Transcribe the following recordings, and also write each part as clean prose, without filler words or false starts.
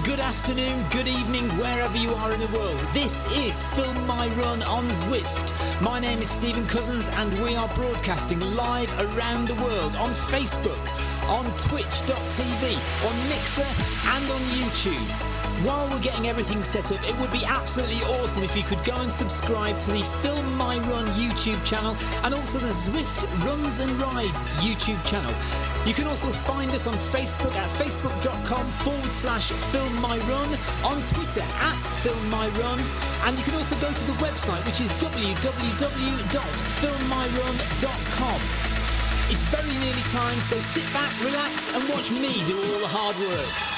good afternoon, good evening, wherever you are in the world. This is Film My Run on Zwift. My name is Stephen Cousins and we are broadcasting live around the world on Facebook, on Twitch.tv, on Mixer and on YouTube. While we're getting everything set up, it would be absolutely awesome if you could go and subscribe to the Film My Run YouTube channel and also the Zwift Runs and Rides YouTube channel. You can also find us on Facebook at facebook.com/FilmMyRun, on Twitter at FilmMyRun, and you can also go to the website, which is www.filmmyrun.com. It's very nearly time, so sit back, relax and watch me do all the hard work.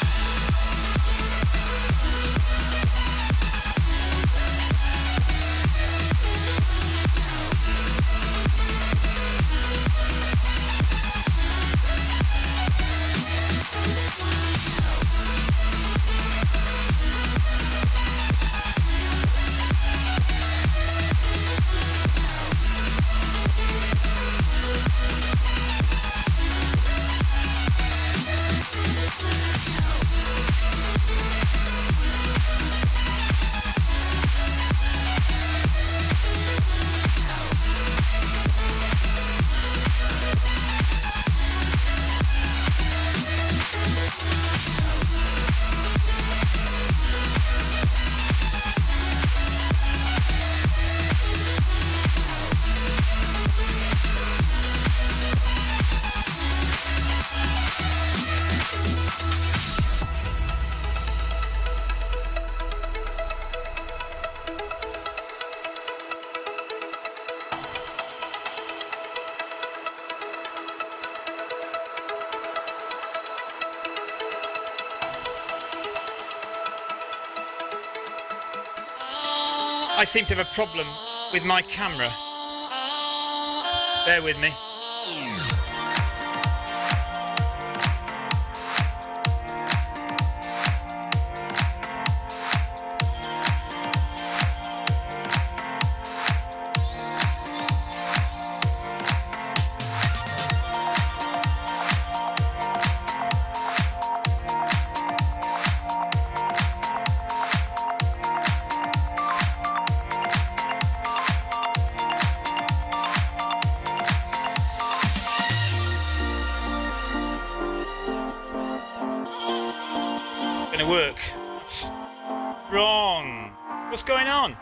I seem to have a problem with my camera. Bear with me. Work. It's wrong. What's going on?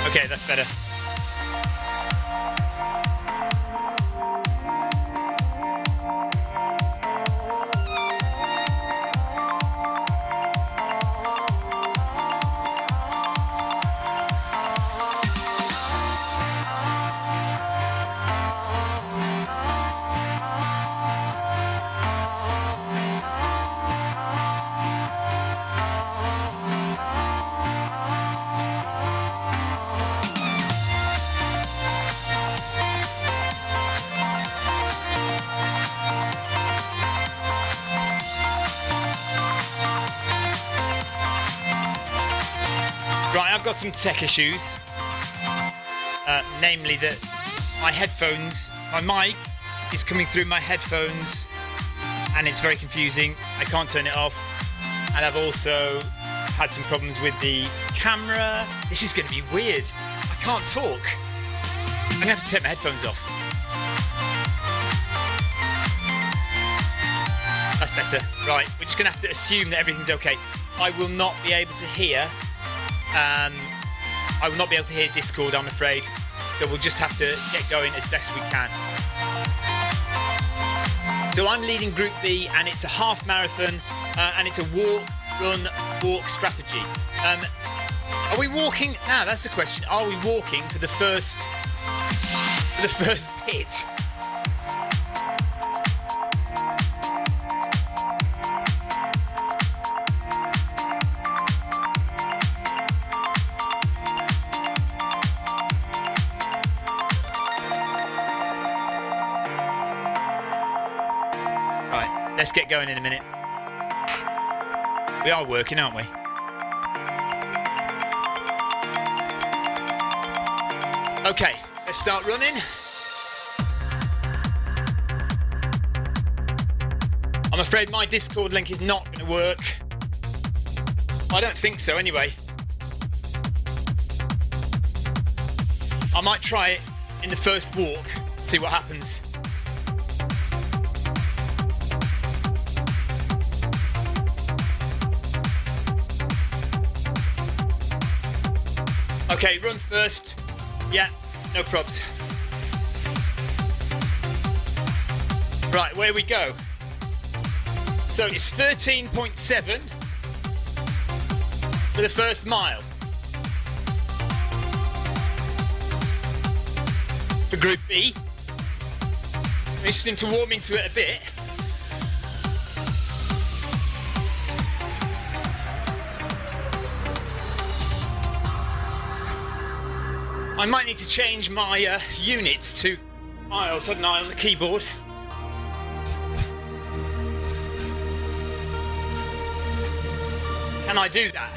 Okay, that's better. Right, I've got some tech issues, namely that my headphones, my mic is coming through my headphones and it's very confusing. I can't turn it off, and I've also had some problems with the camera. This is going to be weird. I can't talk. I'm going to have to take my headphones off. That's better. Right, we're just going to have to assume that everything's okay. I will not be able to hear Discord, I'm afraid. So we'll just have to get going as best we can. So I'm leading Group B, and it's a half marathon, and it's a walk strategy. Are we walking? Now that's the question. Are we walking for the first pit? Right, let's get going in a minute. We are working, aren't we? Okay, let's start running. I'm afraid my Discord link is not going to work. I don't think so anyway. I might try it in the first walk, see what happens. Okay, run first. Yeah, no probs. Right, where we go. So it's 13.7 for the first mile. For Group B. I'm just going to warm into it a bit. I might need to change my units to miles, hadn't I, on the keyboard? Can I do that?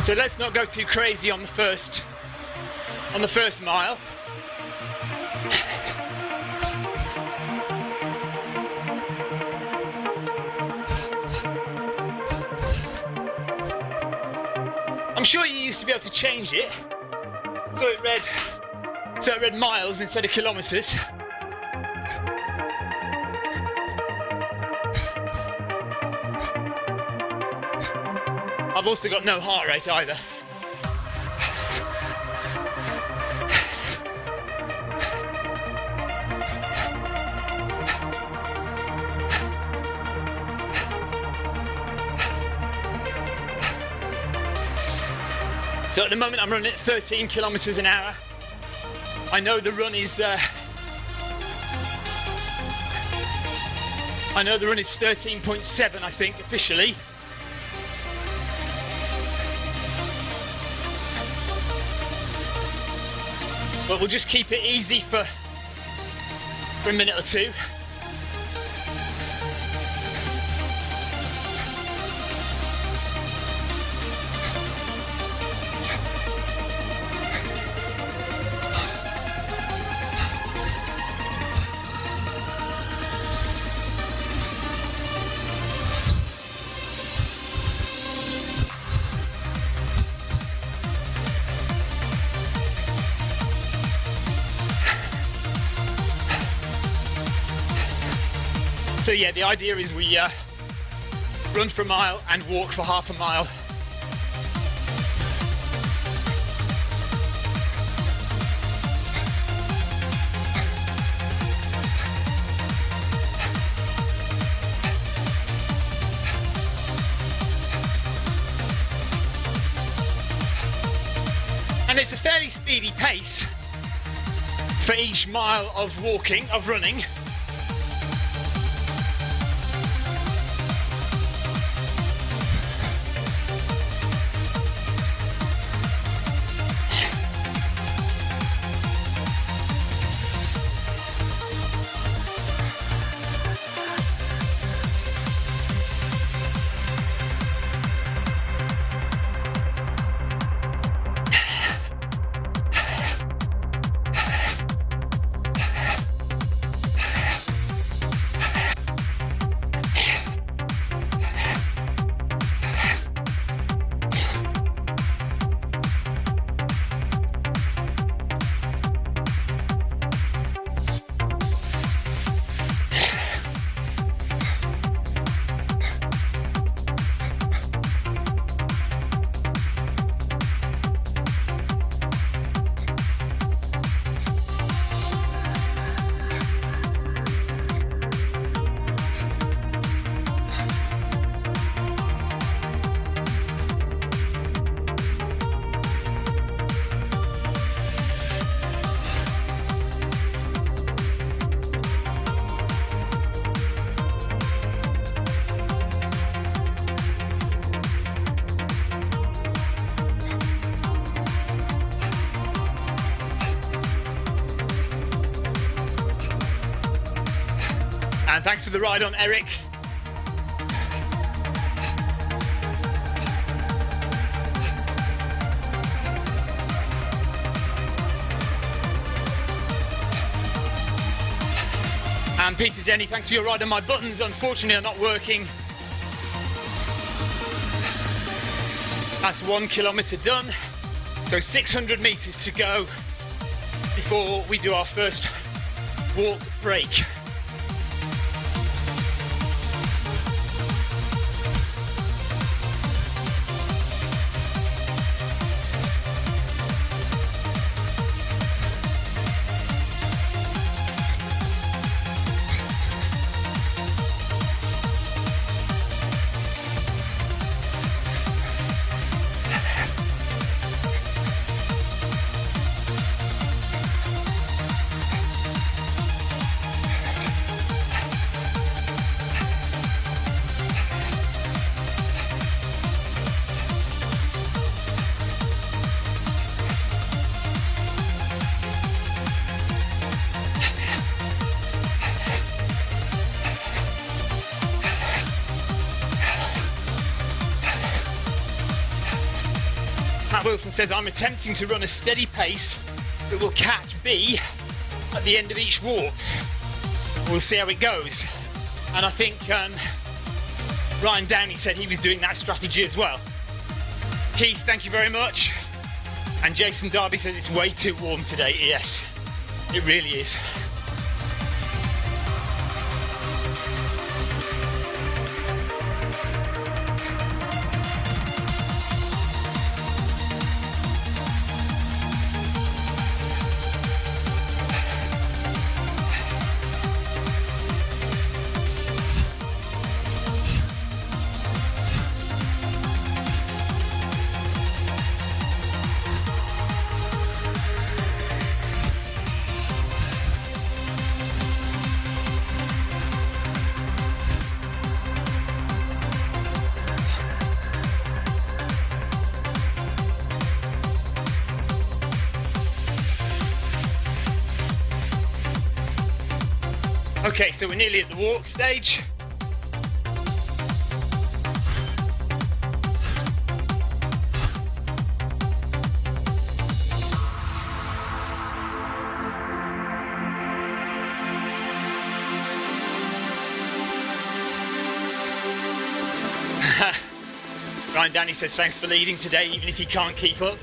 So let's not go too crazy on the first mile. I'm sure you used to be able to change it so it read miles instead of kilometers. I've also got no heart rate either. So at the moment I'm running at 13 kilometers an hour. I know the run is 13.7, I think, officially. But we'll just keep it easy for a minute or two. So yeah, the idea is we run for a mile and walk for half a mile. And it's a fairly speedy pace for each mile of running. And thanks for the ride on, Eric. And Peter Denny, thanks for your ride on. My buttons unfortunately are not working. That's 1 kilometre done. So 600 metres to go before we do our first walk break. Matt Wilson says, I'm attempting to run a steady pace that will catch B at the end of each walk. We'll see how it goes. And I think Ryan Downey said he was doing that strategy as well. Keith, thank you very much. And Jason Darby says it's way too warm today. Yes, it really is. Okay, so we're nearly at the walk stage. Ryan Danny says thanks for leading today, even if you can't keep up.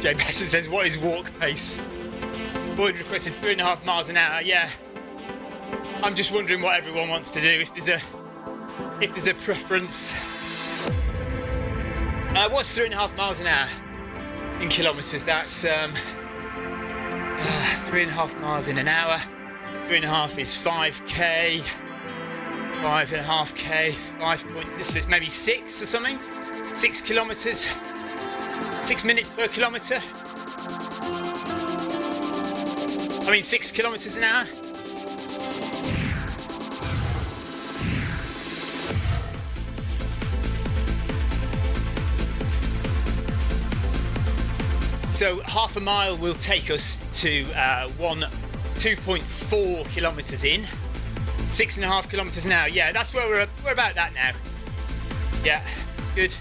Jay Besson says, what is walk pace? Boyd requested 3.5 miles an hour. Yeah, I'm just wondering what everyone wants to do. If there's a preference. What's 3.5 miles an hour in kilometres? That's 3.5 miles in an hour. 3.5 is 5k. 5.5k. 5 points. This is maybe 6 or something. 6 kilometres. 6 minutes per kilometre. I mean 6 kilometres an hour. So half a mile will take us to 2.4 kilometres in. 6.5 kilometres an hour. Yeah, that's where we're about that now. Yeah, good.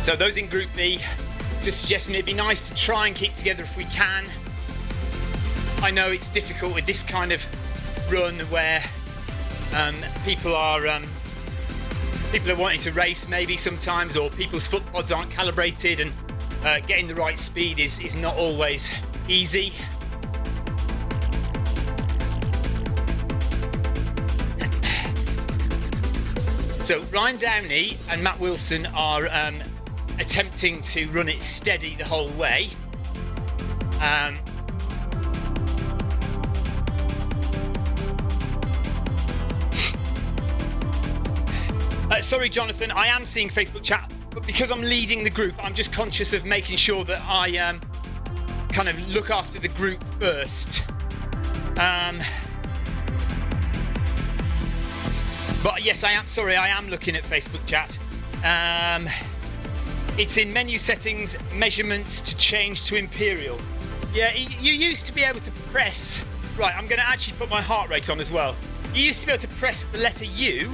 So those in Group B, just suggesting it'd be nice to try and keep together if we can. I know it's difficult with this kind of run where people are wanting to race maybe sometimes, or people's foot pods aren't calibrated, and getting the right speed is not always easy. So Ryan Downey and Matt Wilson are attempting to run it steady the whole way. Sorry, Jonathan, I am seeing Facebook chat, but because I'm leading the group, I'm just conscious of making sure that I kind of look after the group first. But yes, I am looking at Facebook chat. It's in menu settings, measurements to change to imperial. Yeah, you used to be able to press... Right, I'm going to actually put my heart rate on as well. You used to be able to press the letter U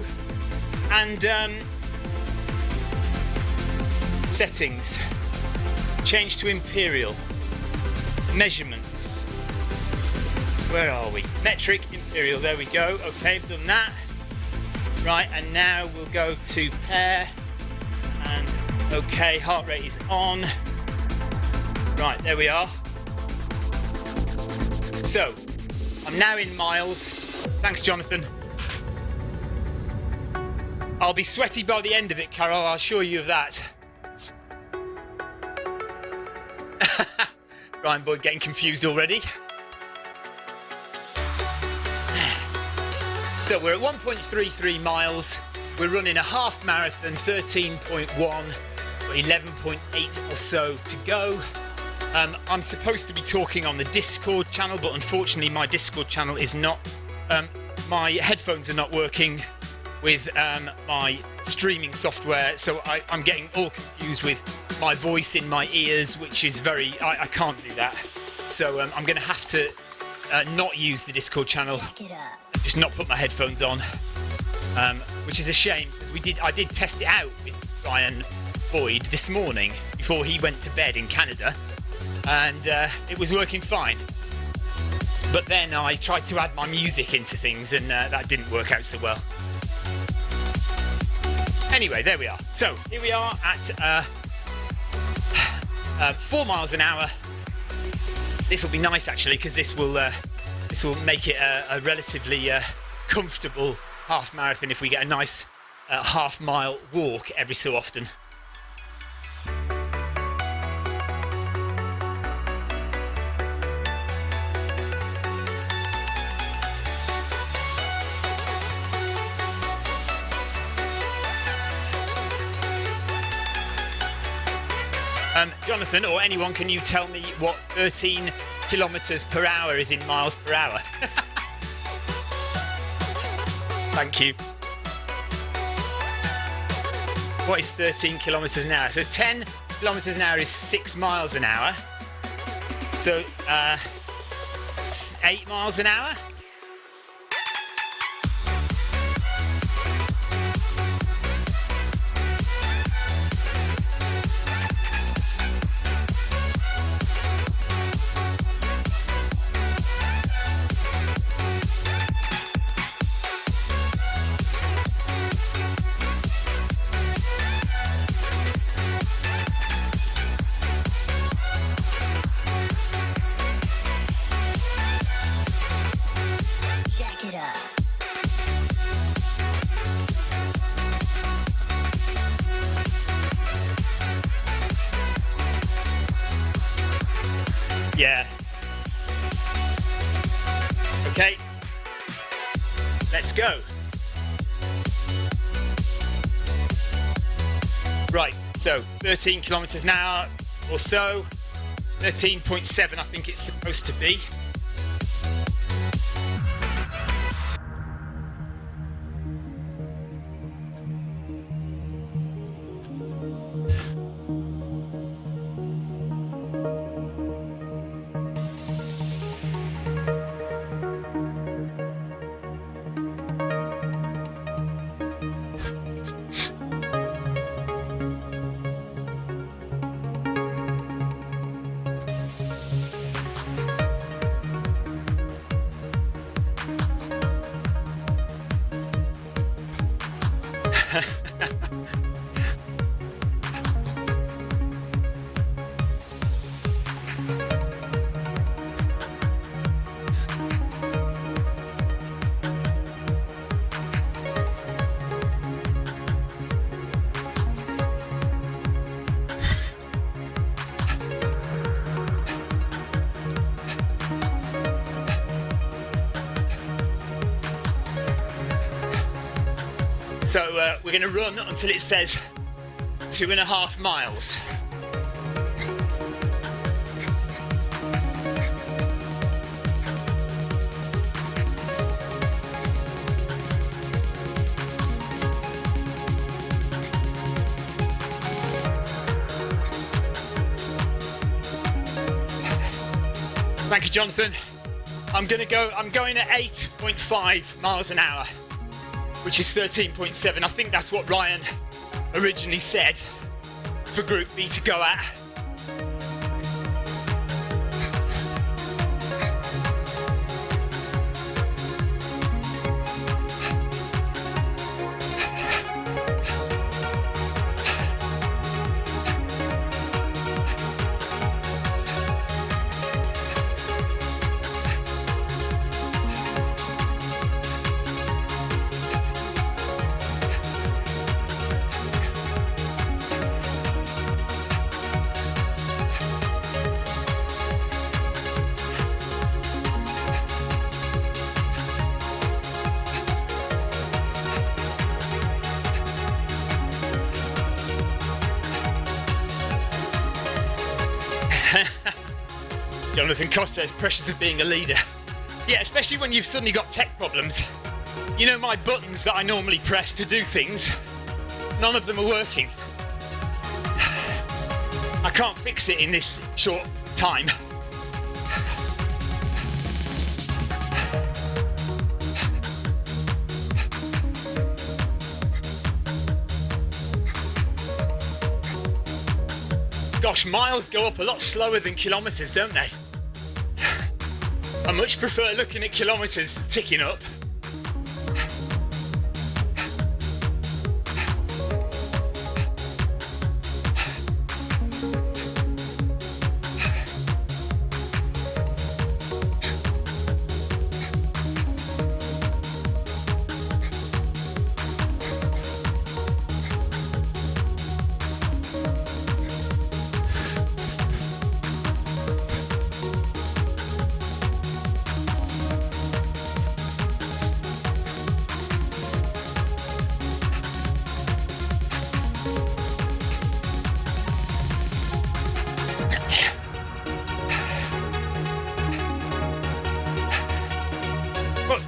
and settings, change to imperial, measurements. Where are we? Metric, imperial, there we go. Okay, I've done that. Right, and now we'll go to pair, and okay, heart rate is on. Right, there we are. So, I'm now in miles. Thanks, Jonathan. I'll be sweaty by the end of it, Carol, I'll assure you of that. Ryan Boyd getting confused already. So we're at 1.33 miles. We're running a half marathon, 13.1, 11.8 or so to go. I'm supposed to be talking on the Discord channel, but unfortunately my Discord channel is not. My headphones are not working with my streaming software, so I'm getting all confused with my voice in my ears, which is I can't do that. So I'm going to have to not use the Discord channel. Just not put my headphones on, which is a shame because I did test it out with Ryan Boyd this morning before he went to bed in Canada, and it was working fine. But then I tried to add my music into things, and that didn't work out so well. Anyway, there we are. So here we are at 4 miles an hour. This will be nice actually, because this will make it a relatively comfortable half marathon if we get a nice half-mile walk every so often. Jonathan, or anyone, can you tell me what 13 kilometres per hour is in miles per hour? Thank you. What is 13 kilometres an hour? So 10 kilometres an hour is 6 miles an hour. So 8 miles an hour? Yeah. Okay. Let's go. Right, so 13 kilometers an hour or so. 13.7 I think it's supposed to be. So we're going to run until it says 2.5 miles. Thank you, Jonathan. I'm going at 8.5 miles an hour. Which is 13.7. I think that's what Ryan originally said for Group B to go at. Jonathan Cost says pressures of being a leader. Yeah, especially when you've suddenly got tech problems. You know, my buttons that I normally press to do things, none of them are working. I can't fix it in this short time. Gosh, miles go up a lot slower than kilometres, don't they? I much prefer looking at kilometres ticking up.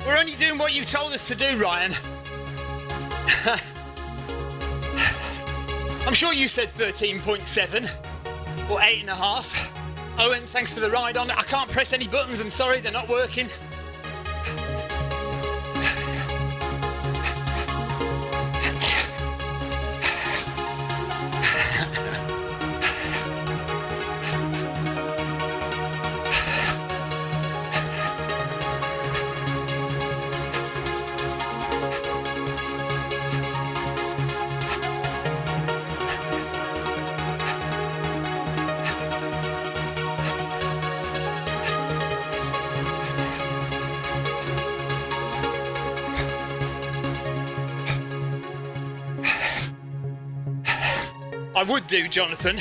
We're only doing what you told us to do, Ryan. I'm sure you said 13.7 or 8.5. Owen, thanks for the ride on. I can't press any buttons, I'm sorry, they're not working. I would do, Jonathan,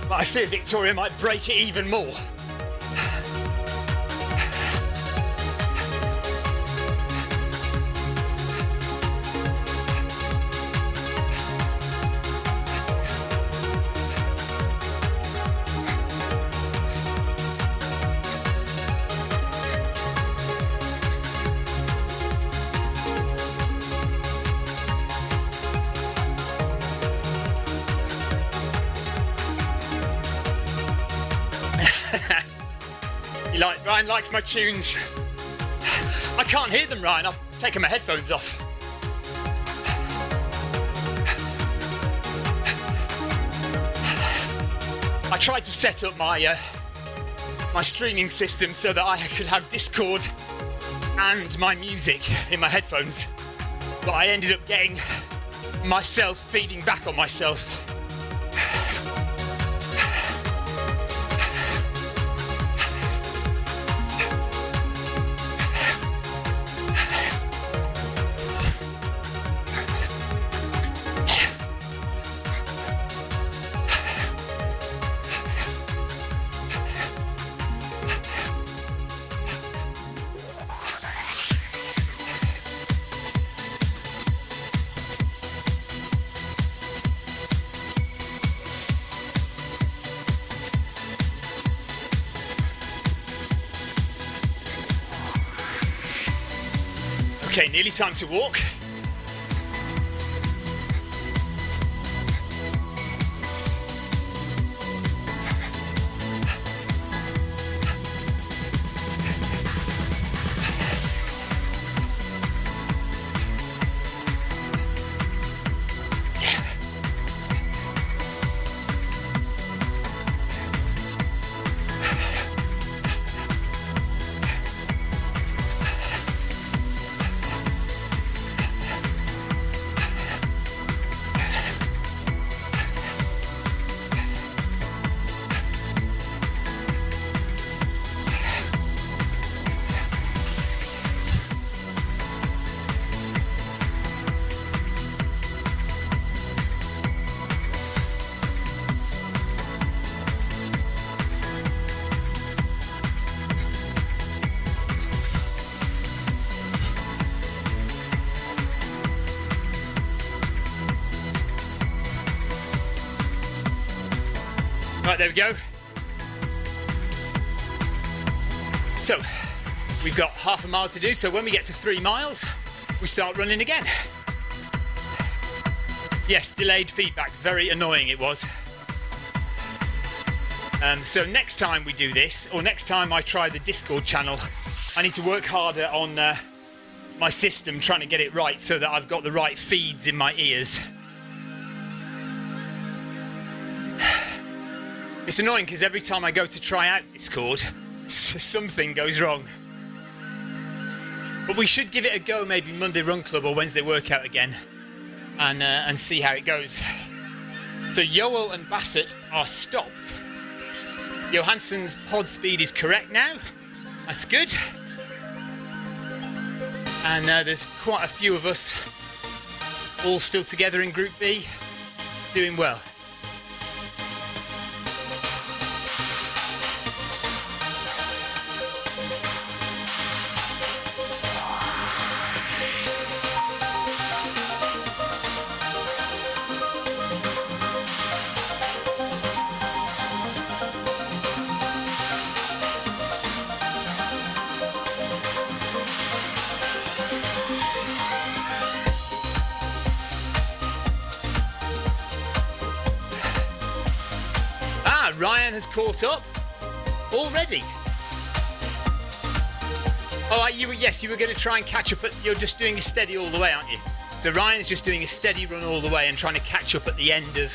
but I fear Victoria might break it even more. Ryan likes my tunes. I can't hear them, Ryan. I've taken my headphones off. I tried to set up my streaming system so that I could have Discord and my music in my headphones, but I ended up getting myself feeding back on myself. Okay, nearly time to walk. Right, there we go. So, we've got half a mile to do, so when we get to 3 miles, we start running again. Yes, delayed feedback, very annoying it was. So next time we do this, or next time I try the Discord channel, I need to work harder on my system, trying to get it right so that I've got the right feeds in my ears. It's annoying because every time I go to try out Discord, something goes wrong. But we should give it a go, maybe Monday Run Club or Wednesday Workout again, and see how it goes. So Yoel and Bassett are stopped. Johansson's pod speed is correct now. That's good. And there's quite a few of us all still together in Group B, doing well. Ryan has caught up already. Oh, you were going to try and catch up, but you're just doing a steady all the way, aren't you? So Ryan's just doing a steady run all the way and trying to catch up at the end of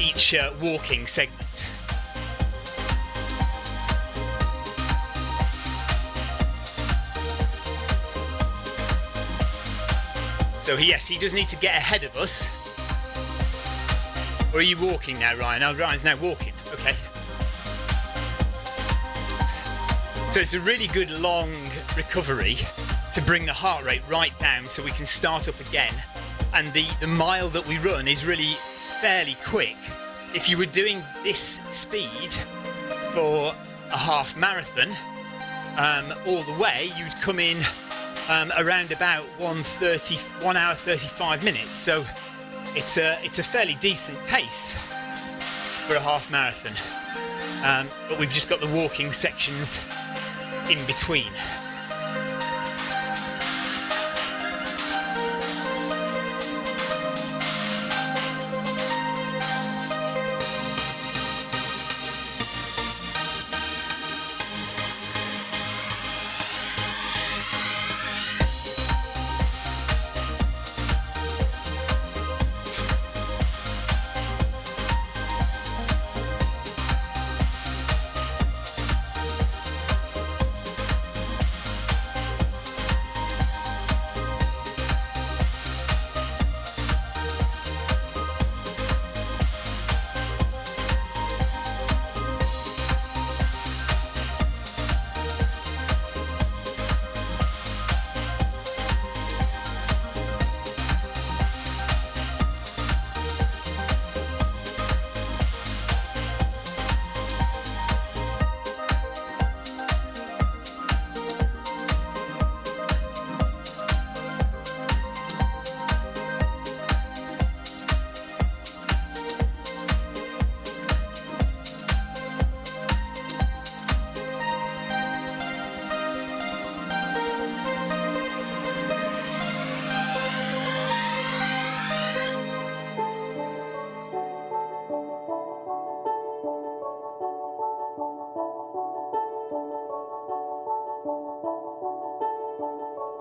each walking segment. So yes, he does need to get ahead of us. Or are you walking now, Ryan? Oh, Ryan's now walking. Okay. So it's a really good long recovery to bring the heart rate right down so we can start up again. And the mile that we run is really fairly quick. If you were doing this speed for a half marathon all the way, you'd come in around about 1 hour 35 minutes. So it's a fairly decent pace for a half marathon, but we've just got the walking sections in between.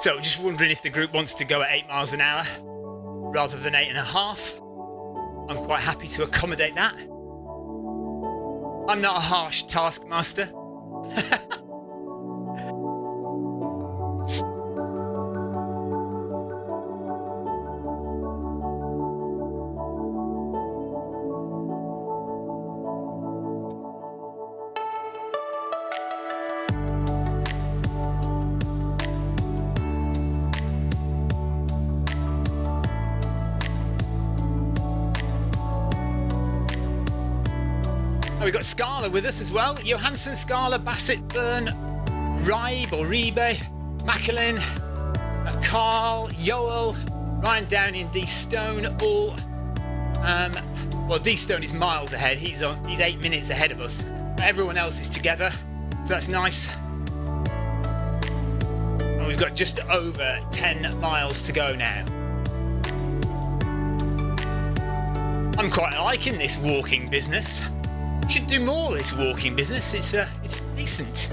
So just wondering if the group wants to go at 8 miles an hour rather than 8.5. I'm quite happy to accommodate that. I'm not a harsh taskmaster. Oh, we've got Scala with us as well. Johansson, Scala, Bassett, Byrne, Ribe or Ribe, Macklin, Carl, Yoel, Ryan Downey and D Stone all. Well, D Stone is miles ahead. He's 8 minutes ahead of us. But everyone else is together, so that's nice. And we've got just over 10 miles to go now. I'm quite liking this walking business. Should do more of this walking business. It's decent.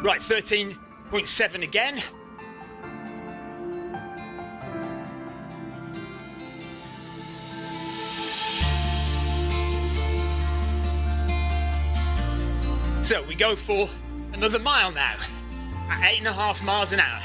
Right, 13.7 again. So we go for another mile now at 8.5 miles an hour.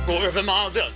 Quarter of a mile done.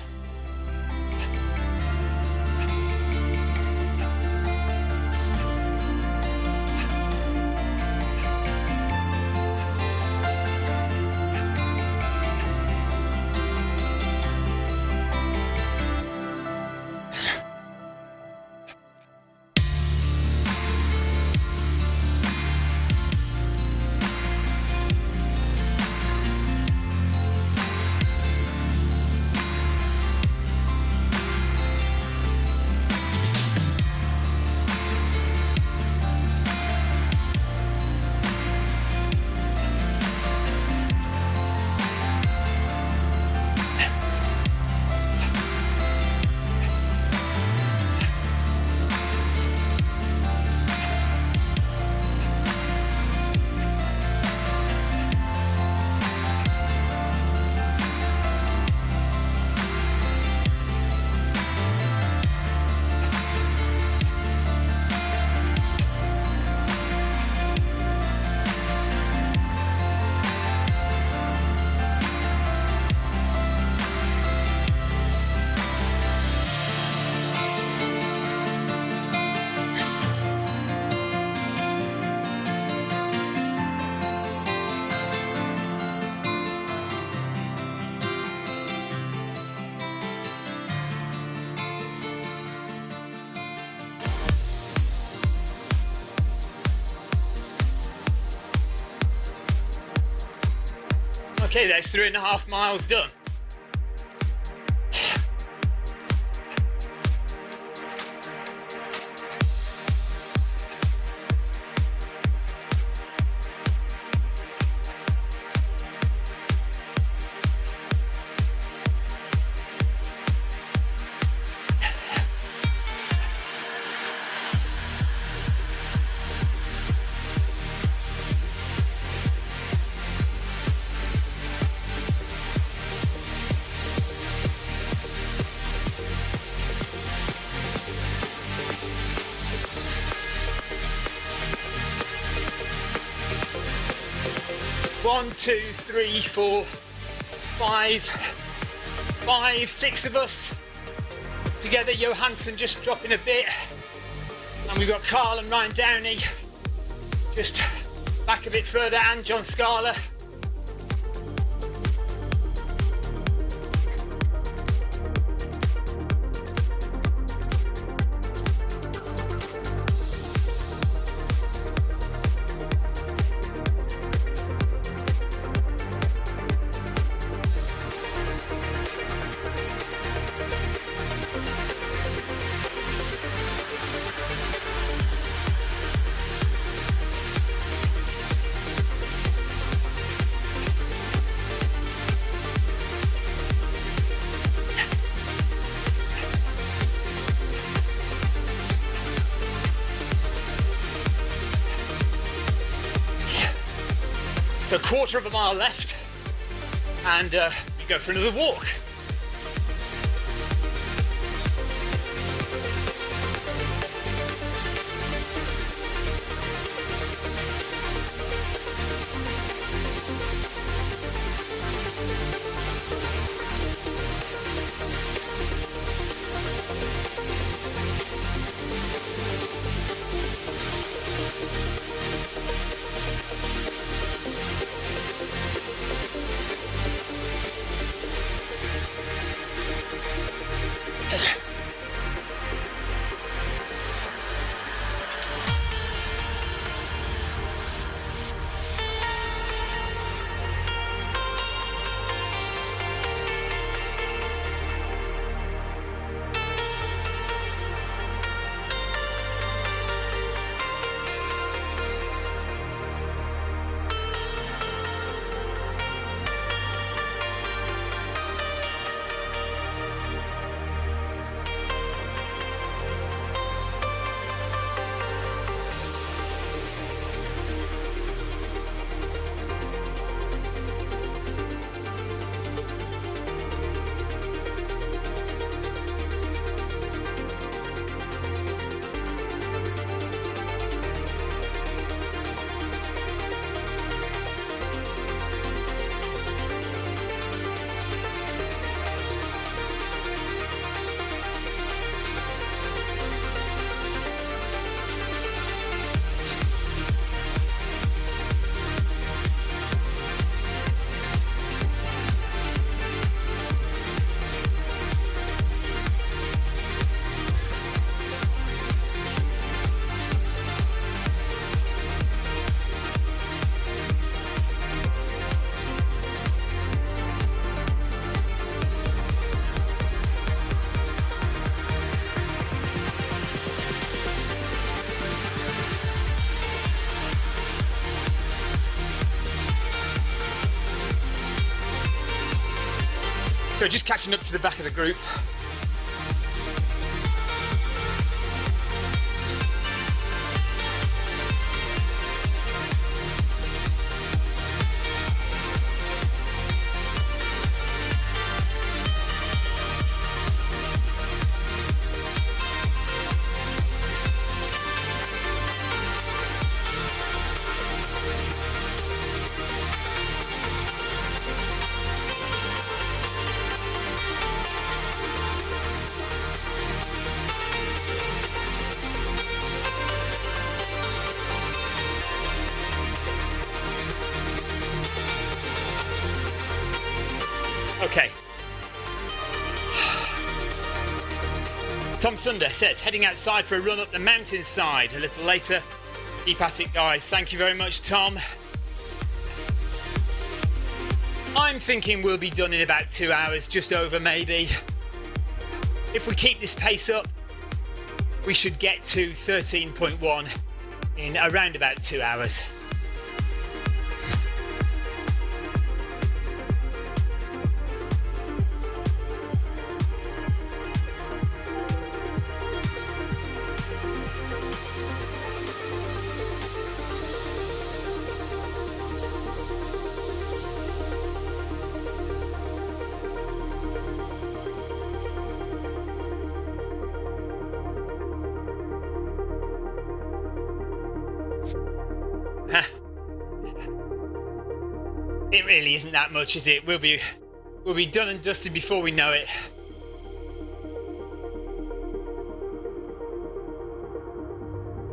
Okay, that's 3.5 miles done. One, two, three, four, five, 6 of us together. Johansson just dropping a bit, and we've got Carl and Ryan Downey just back a bit further, and John Scala. So a quarter of a mile left, and we go for another walk. So just catching up to the back of the group. Okay. Tom Sunder says, heading outside for a run up the mountainside a little later. Keep at it, guys. Thank you very much, Tom. I'm thinking we'll be done in about 2 hours, just over maybe. If we keep this pace up, we should get to 13.1 in around about 2 hours. It really isn't that much, is it? We'll be done and dusted before we know it.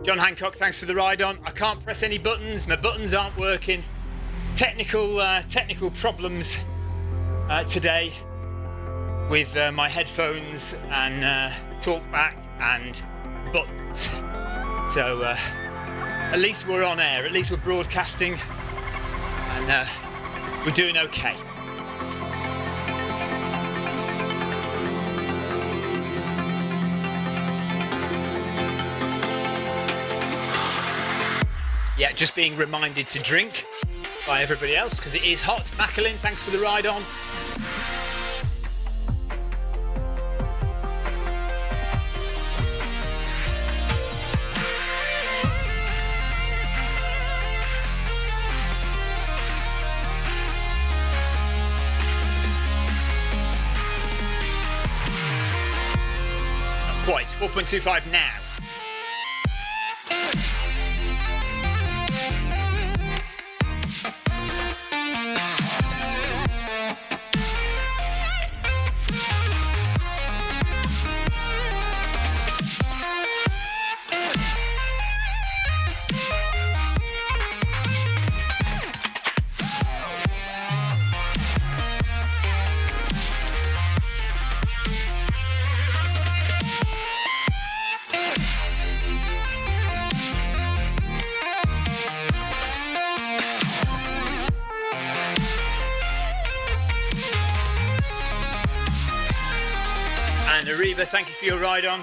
John Hancock, thanks for the ride on. I can't press any buttons. My buttons aren't working. Technical problems today with my headphones and talkback and buttons. So at least we're on air. At least we're broadcasting, and we're doing okay. Yeah, just being reminded to drink by everybody else because it is hot. Macklin, thanks for the ride on. Not quite, 4.25 now. And Ariba, thank you for your ride on.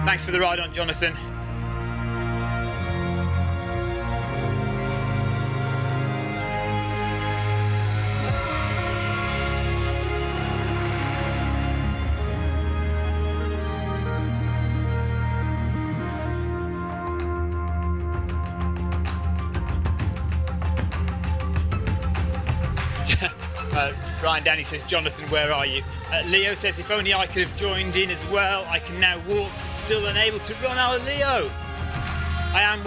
Thanks for the ride on, Jonathan. Ryan Downey says, Jonathan, where are you? Leo says, if only I could have joined in as well. I can now walk, still unable to run. Oh, Leo. I am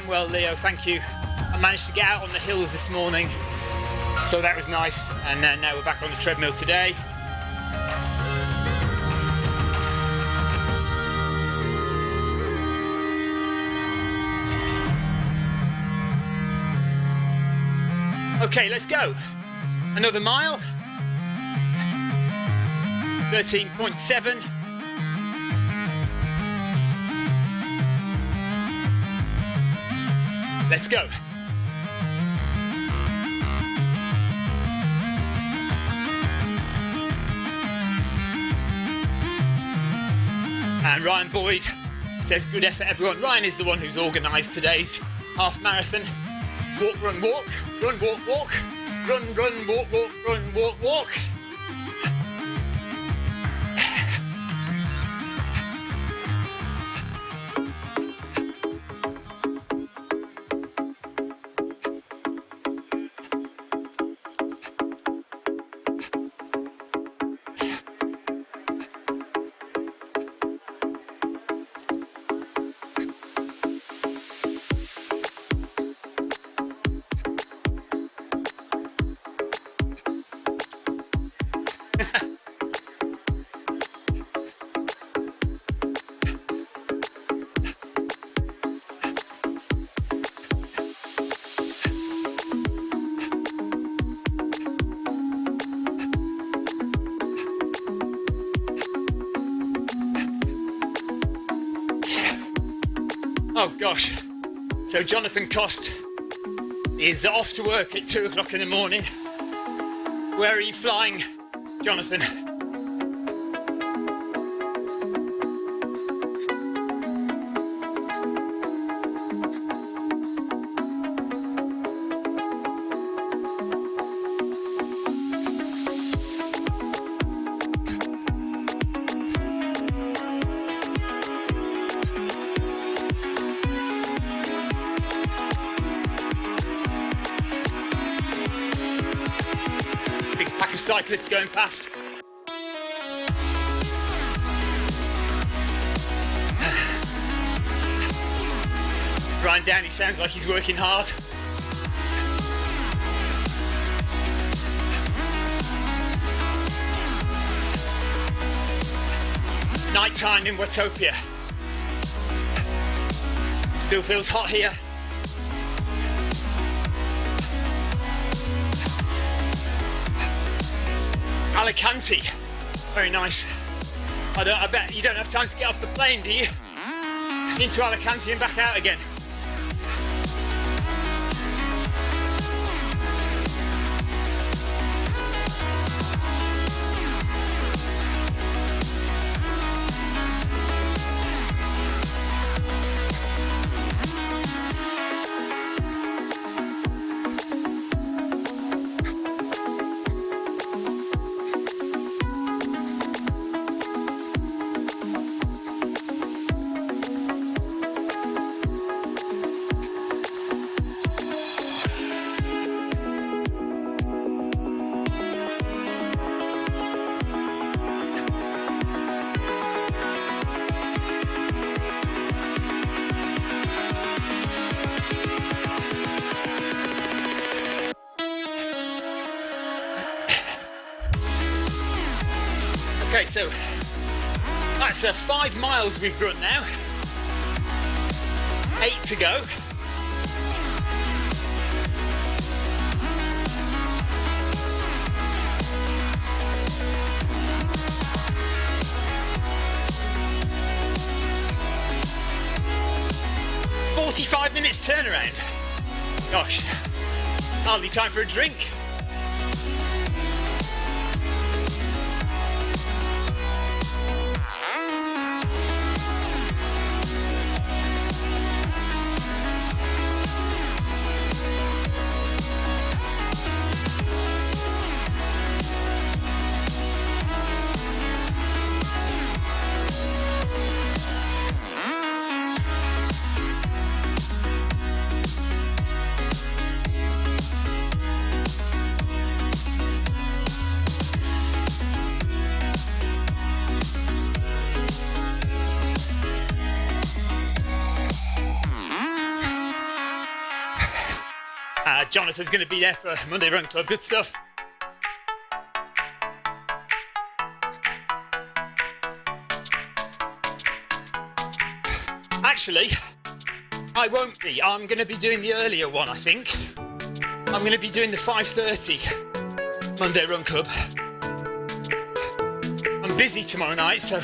well, Leo, thank you. I managed to get out on the hills this morning, so that was nice. And now we're back on the treadmill today. Okay, let's go. Another mile. 13.7. Let's go. And Ryan Boyd says, good effort, everyone. Ryan is the one who's organised today's half marathon. Walk, run, walk, run, walk, walk, run, run, walk, walk, run, walk, walk. Oh gosh, so Jonathan Cost is off to work at 2 o'clock in the morning. Where are you flying, Jonathan? Pack of cyclists going past. Ryan Downey sounds like he's working hard. Night time in Watopia. Still feels hot here. Alicante, very nice. I bet you don't have time to get off the plane, do you? Into Alicante and back out again. Okay, so that's 5 miles we've run now. 8 to go. "45 minutes turnaround." Gosh, hardly time for a drink. Jonathan's going to be there for Monday Run Club. Good stuff. Actually, I won't be. I'm going to be doing the earlier one, I think. I'm going to be doing the 5:30 Monday Run Club. I'm busy tomorrow night, so...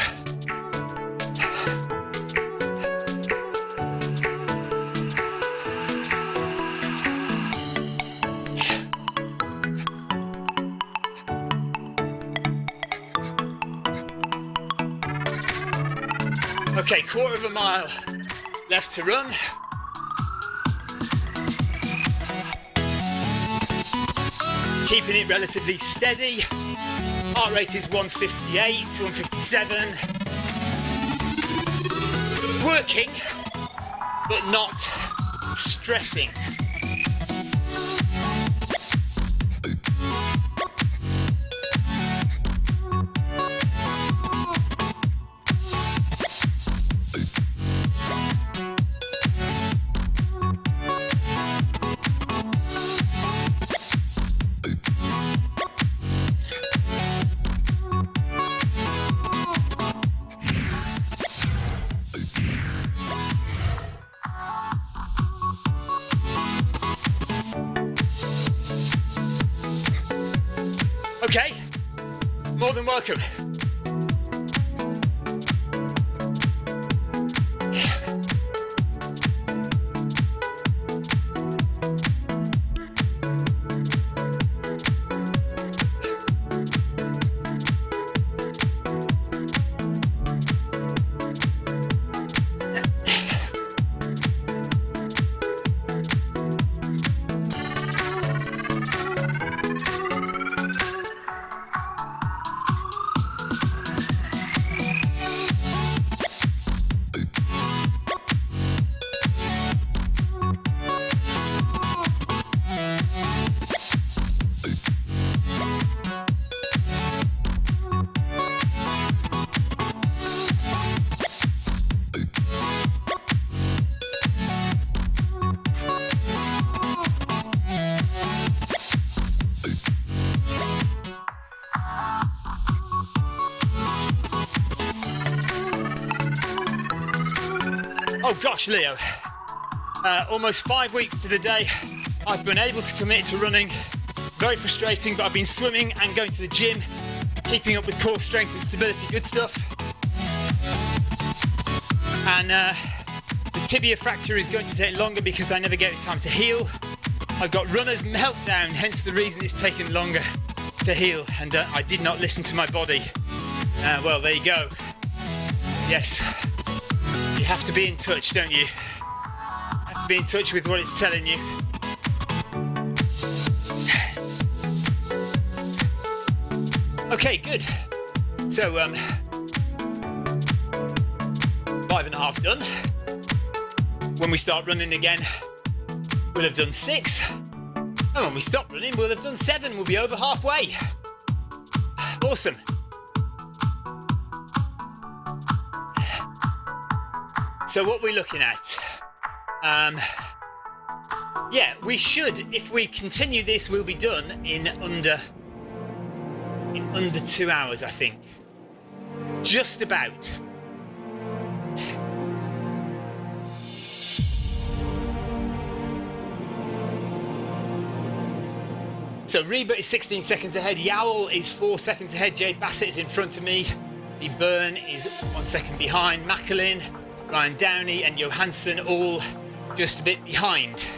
Okay, quarter of a mile left to run. Keeping it relatively steady. Heart rate is 158 to 157. Working, but not stressing. Okay, more than welcome. Oh gosh, Leo, almost 5 weeks to the day I've been able to commit to running. Very frustrating, but I've been swimming and going to the gym, keeping up with core strength and stability, good stuff. And the tibia fracture is going to take longer because I never gave it time to heal. I've got runner's meltdown, hence the reason it's taken longer to heal, and I did not listen to my body. Well, there you go. Yes. You have to be in touch, don't you? You have to be in touch with what it's telling you. Okay, good. So, 5.5 done. When we start running again, we'll have done 6. And when we stop running, we'll have done 7. We'll be over halfway. Awesome. So what we're looking at, yeah, we should, if we continue this, we'll be done in under 2 hours, I think. Just about. So Reba is 16 seconds ahead, Yowl is 4 seconds ahead, Jade Bassett is in front of me, Lee Byrne is 1 second behind, Macklin, Ryan Downey and Johansson all just a bit behind.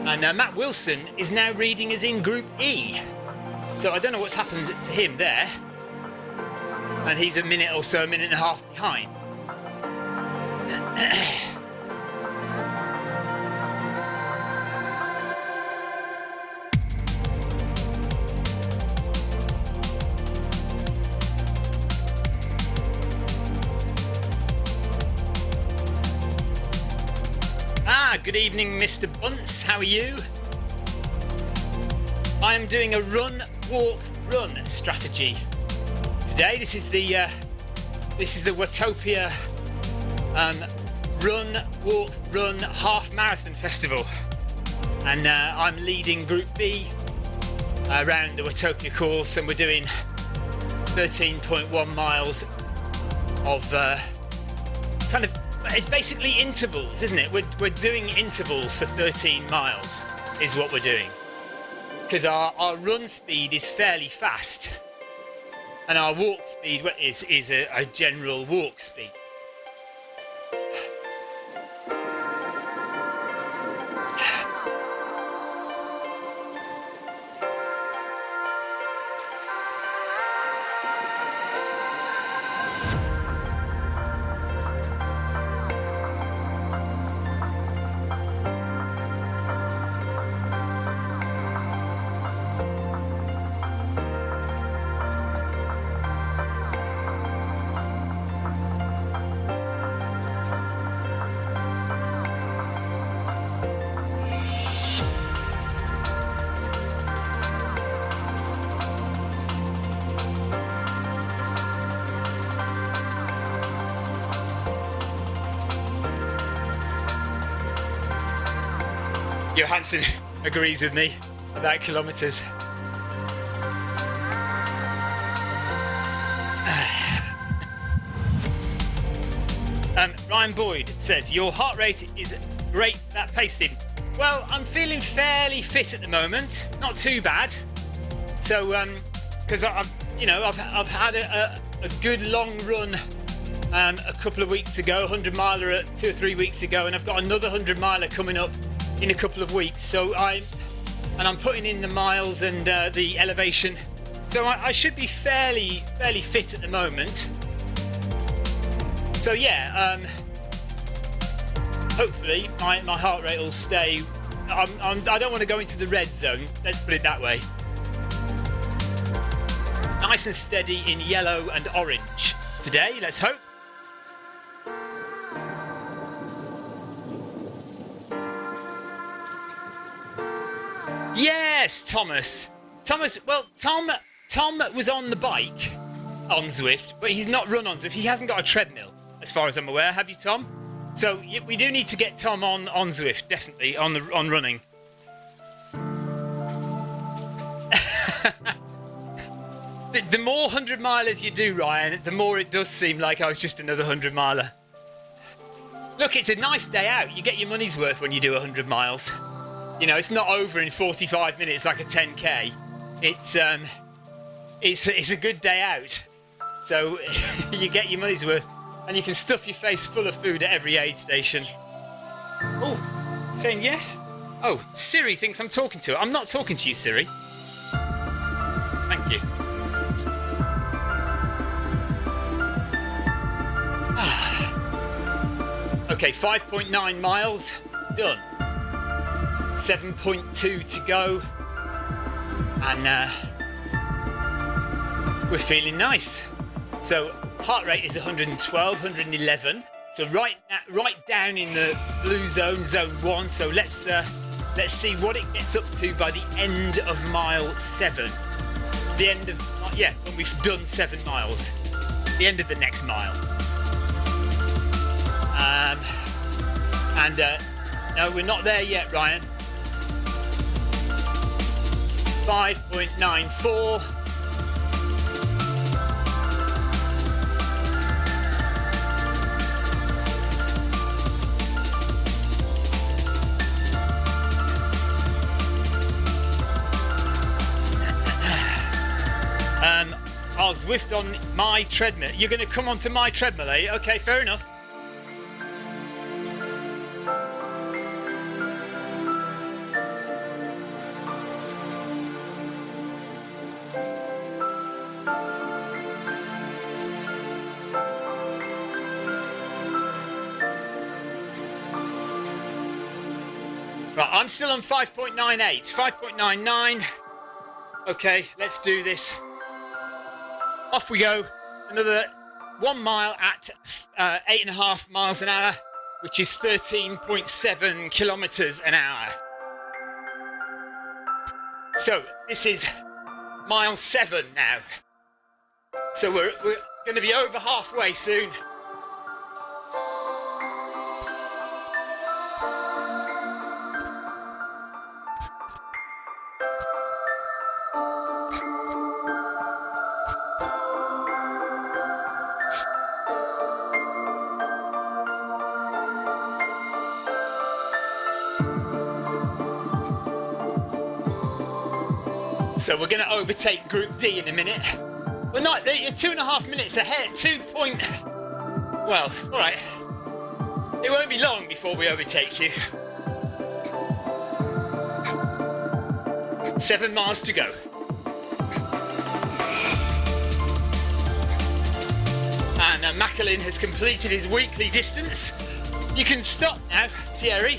And Matt Wilson is now reading as in Group E. So I don't know what's happened to him there. And he's a minute or so, a minute and a half behind. Good evening, Mr. Bunce. How are you? I am doing a run, walk, run strategy today. This is the Watopia Run, Walk, Run Half Marathon Festival. and I'm leading Group B around the Watopia course, and we're doing 13.1 miles of it's basically intervals, isn't it? We're doing intervals for 13 miles is what we're doing, because our run speed is fairly fast and our walk speed is a general walk speed. Johansson agrees with me about kilometres. Ryan Boyd says, your heart rate is great for that pacing. Well, I'm feeling fairly fit at the moment, not too bad. So, because I've had a good long run a couple of weeks ago, 100 miler 2 or 3 weeks ago, and I've got another 100 miler coming up in a couple of weeks. So I'm putting in the miles and the elevation. So I should be fairly fit at the moment. So yeah, hopefully my heart rate will stay. I don't want to go into the red zone, let's put it that way. Nice and steady in yellow and orange today, let's hope. Yes, Thomas. Well, Tom was on the bike on Zwift, but he's not run on Zwift. He hasn't got a treadmill, as far as I'm aware. Have you, Tom? So we do need to get Tom on Zwift, definitely on running. The more 100 milers you do, Ryan, the more it does seem like I was just another 100 miler. Look, it's a nice day out. You get your money's worth when you do 100 miles. You know, it's not over in 45 minutes like a 10k. It's a good day out. So you get your money's worth, and you can stuff your face full of food at every aid station. Oh, saying yes? Oh, Siri thinks I'm talking to her. I'm not talking to you, Siri. Thank you. Okay, 5.9 miles, done. 7.2 to go, and we're feeling nice. So heart rate is 112, 111. So right down in the blue zone, zone 1. So let's see what it gets up to by the end of mile 7. The end of when we've done 7 miles. The end of the next mile. No, we're not there yet, Ryan. 5.94. I'll Zwift on my treadmill. You're going to come onto my treadmill, eh? Okay, fair enough. Right, I'm still on 5.98, 5.99. Okay, let's do this. Off we go. Another 1 mile at 8.5 miles an hour, which is 13.7 kilometers an hour. So this is mile 7 now. So we're going to be over halfway soon. So we're going to overtake Group D in a minute. We're not, you're 2.5 minutes ahead, well, alright. It won't be long before we overtake you. 7 miles to go. And Macklin has completed his weekly distance. You can stop now, Thierry.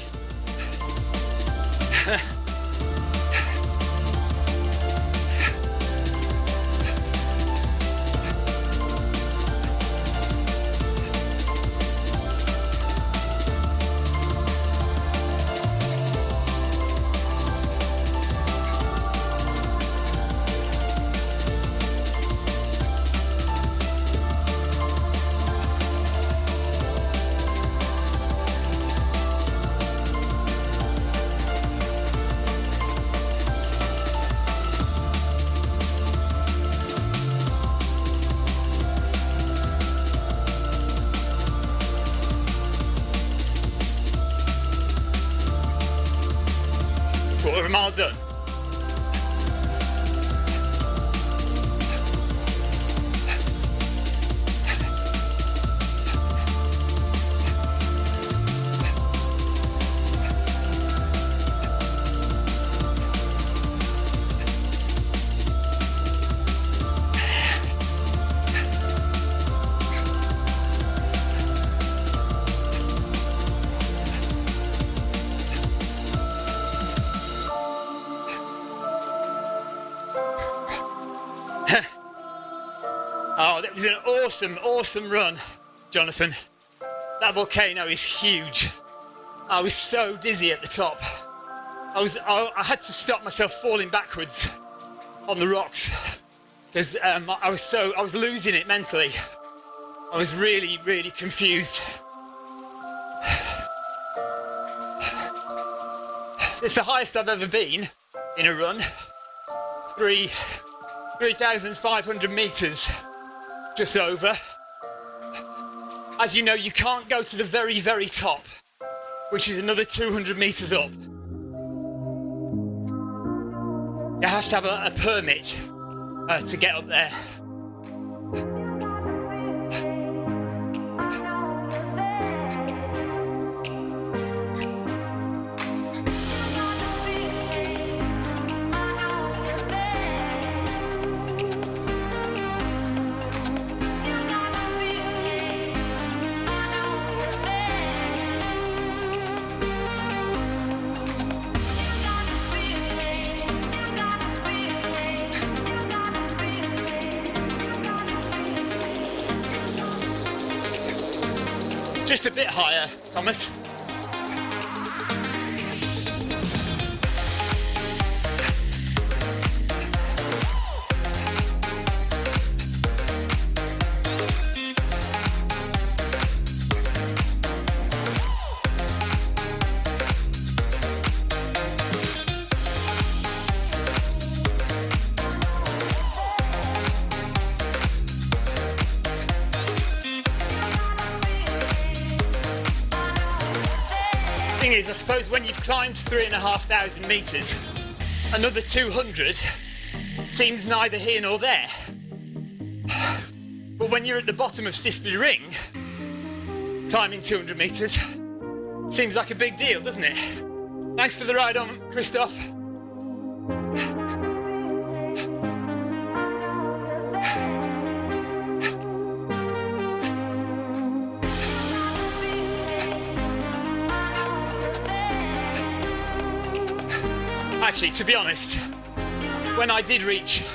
Quarter mile done. Oh, that was an awesome run, Jonathan. That volcano is huge. I was so dizzy at the top. I had to stop myself falling backwards on the rocks because I was losing it mentally. I was really confused. It's the highest I've ever been in a run. 3,500 meters. Just over. As you know, you can't go to the very top, which is another 200 meters up. You have to have a permit to get up there. Just a bit higher, Thomas. Thing is, I suppose when you've climbed 3,500 meters, another 200 seems neither here nor there. But when you're at the bottom of Sisby Ring, climbing 200 meters seems like a big deal, doesn't it? Thanks for the ride on, Christoph. Actually, to be honest, when I did reach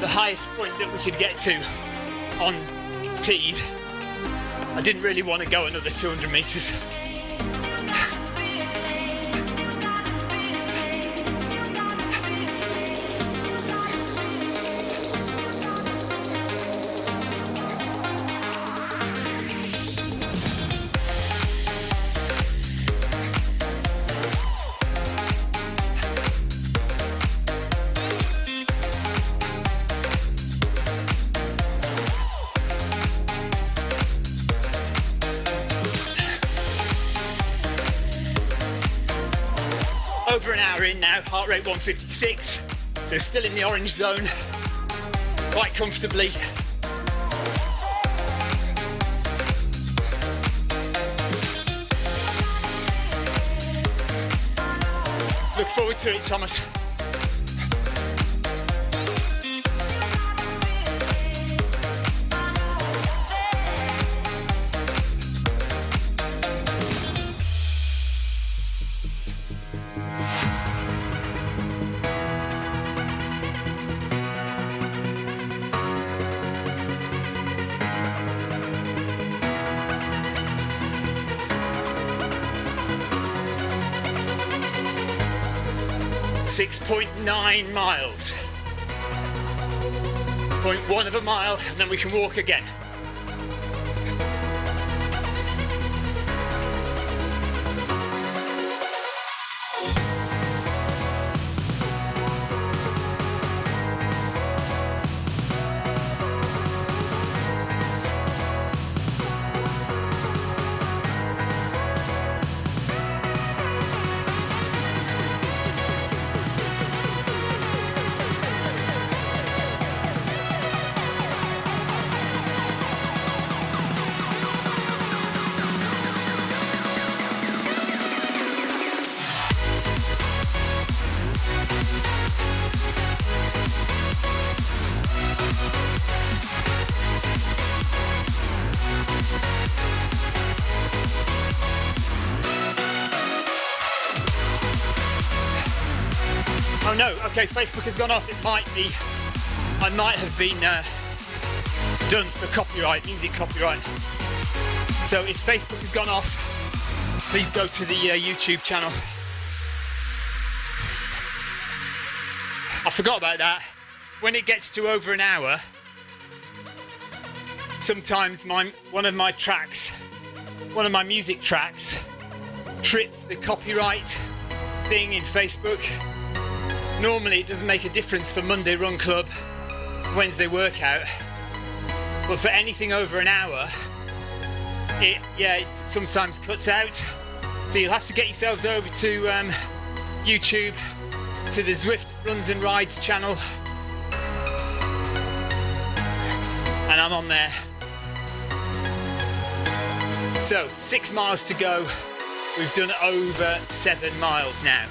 the highest point that we could get to on Teed, I didn't really want to go another 200 metres. Over an hour in now, heart rate 156, So still in the orange zone, quite comfortably. Look forward to it, Thomas. .9 miles. 0.1 of a mile, and then we can walk again. Oh no, okay, Facebook has gone off. It might be, I might have been done for copyright, music copyright. So if Facebook has gone off, please go to the YouTube channel. I forgot about that. When it gets to over an hour, sometimes one of my music tracks trips the copyright thing in Facebook. Normally it doesn't make a difference for Monday Run Club, Wednesday workout, but for anything over an hour, it sometimes cuts out. So you'll have to get yourselves over to YouTube, to the Zwift Runs and Rides channel, and I'm on there. So 6 miles to go. We've done over 7 miles now.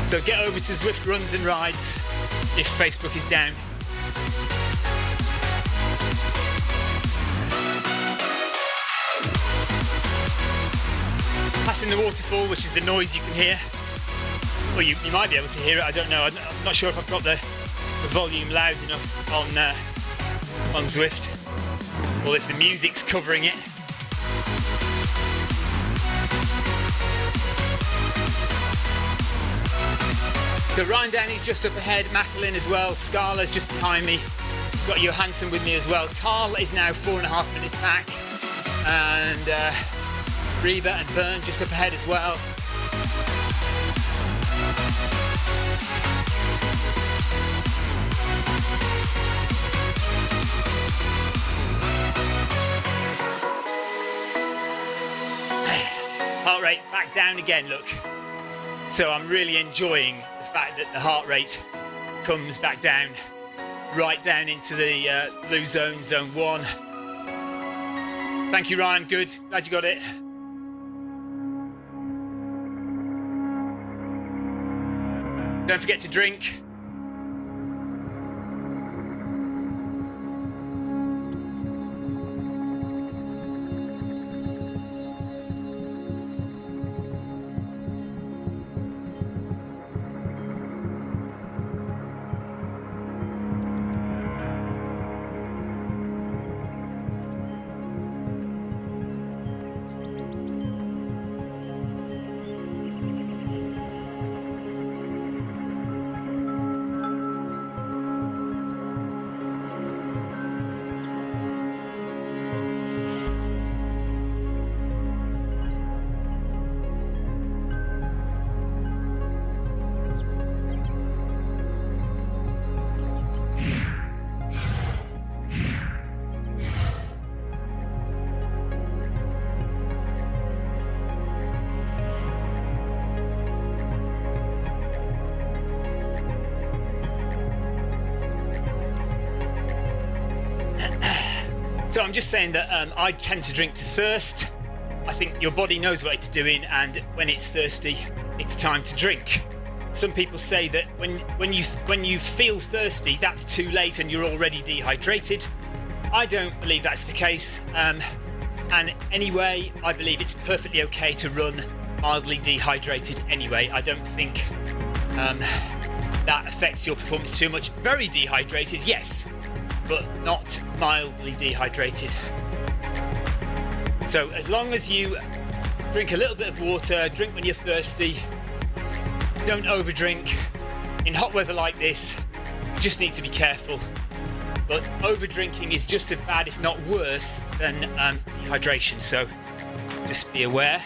So get over to Zwift Runs and Rides if Facebook is down. Passing the waterfall, which is the noise you can hear. Well, you might be able to hear it, I don't know. I'm not sure if I've got the volume loud enough on Zwift, or if the music's covering it. So Ryan Downey's just up ahead, Macklin as well, Scala's just behind me, got Johansson with me as well. Carl is now 4.5 minutes back, and Reba and Byrne just up ahead as well. Heart rate back down again, look. So I'm really enjoying the fact that the heart rate comes back down, right down into the blue zone, zone 1. Thank you, Ryan, good, glad you got it. Don't forget to drink. So I'm just saying that I tend to drink to thirst. I think your body knows what it's doing, and when it's thirsty, it's time to drink. Some people say that when you feel thirsty, that's too late and you're already dehydrated. I don't believe that's the case. And anyway, I believe it's perfectly okay to run mildly dehydrated anyway. I don't think that affects your performance too much. Very dehydrated, yes, but not mildly dehydrated. So as long as you drink a little bit of water, drink when you're thirsty, don't overdrink. In hot weather like this, you just need to be careful. But overdrinking is just as bad, if not worse, than dehydration, so just be aware.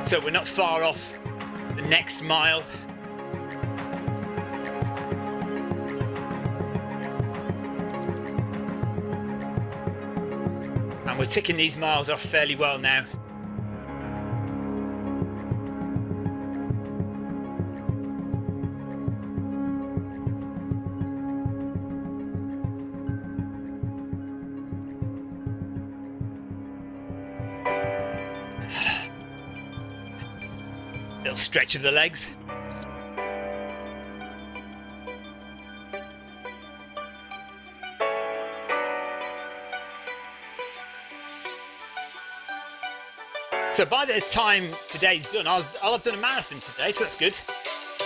So we're not far off the next mile. And we're ticking these miles off fairly well now. Little stretch of the legs. So by the time today's done, I'll have done a marathon today, so that's good.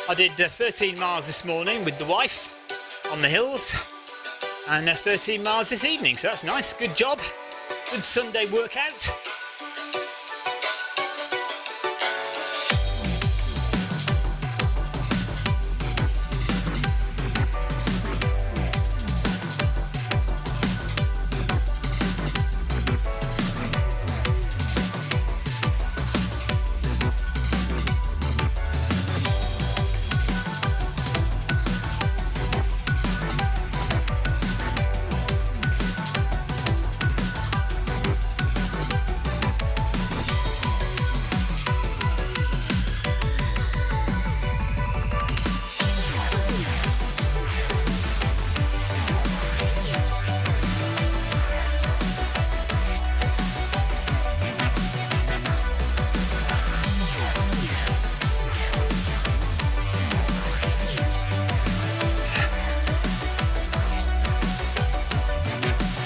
I did 13 miles this morning with the wife on the hills, and 13 miles this evening, so that's nice. Good job. Good Sunday workout.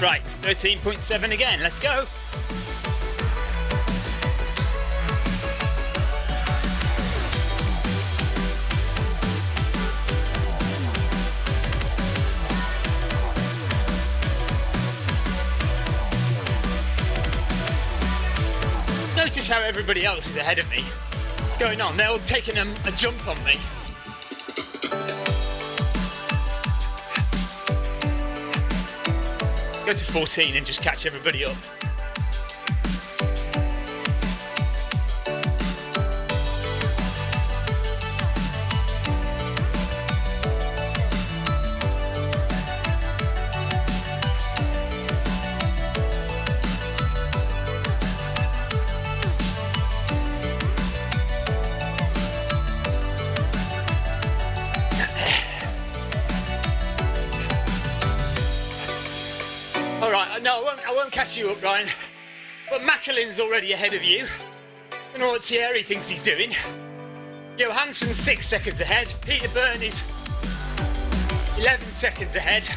Right, 13.7 again, let's go. Notice how everybody else is ahead of me. What's going on? They're all taking a jump on me. Go to 14 and just catch everybody up. All right, no, I won't catch you up, Ryan. But Macalin's already ahead of you. I don't know what Thierry thinks he's doing. Johansson's 6 seconds ahead. Peter Byrne is 11 seconds ahead.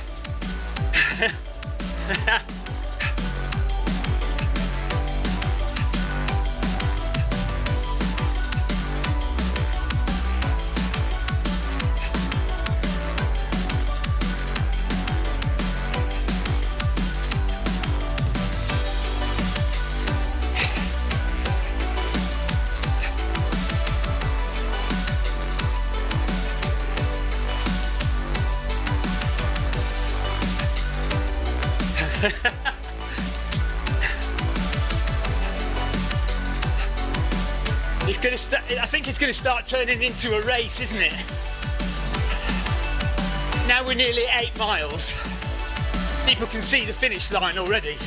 I think it's going to start turning into a race, isn't it? Now we're nearly 8 miles. People can see the finish line already.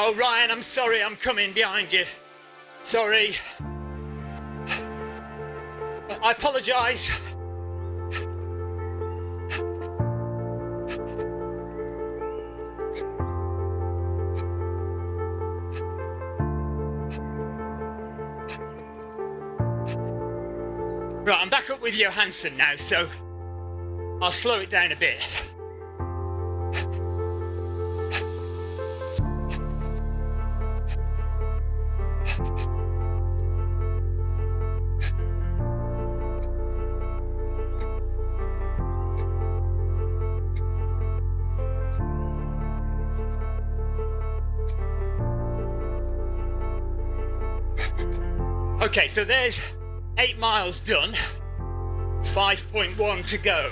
Oh, Ryan, I'm sorry, I'm coming behind you. Sorry. I apologise. Right, I'm back up with Johansson now, so I'll slow it down a bit. Okay, so there's 8 miles done, 5.1 to go.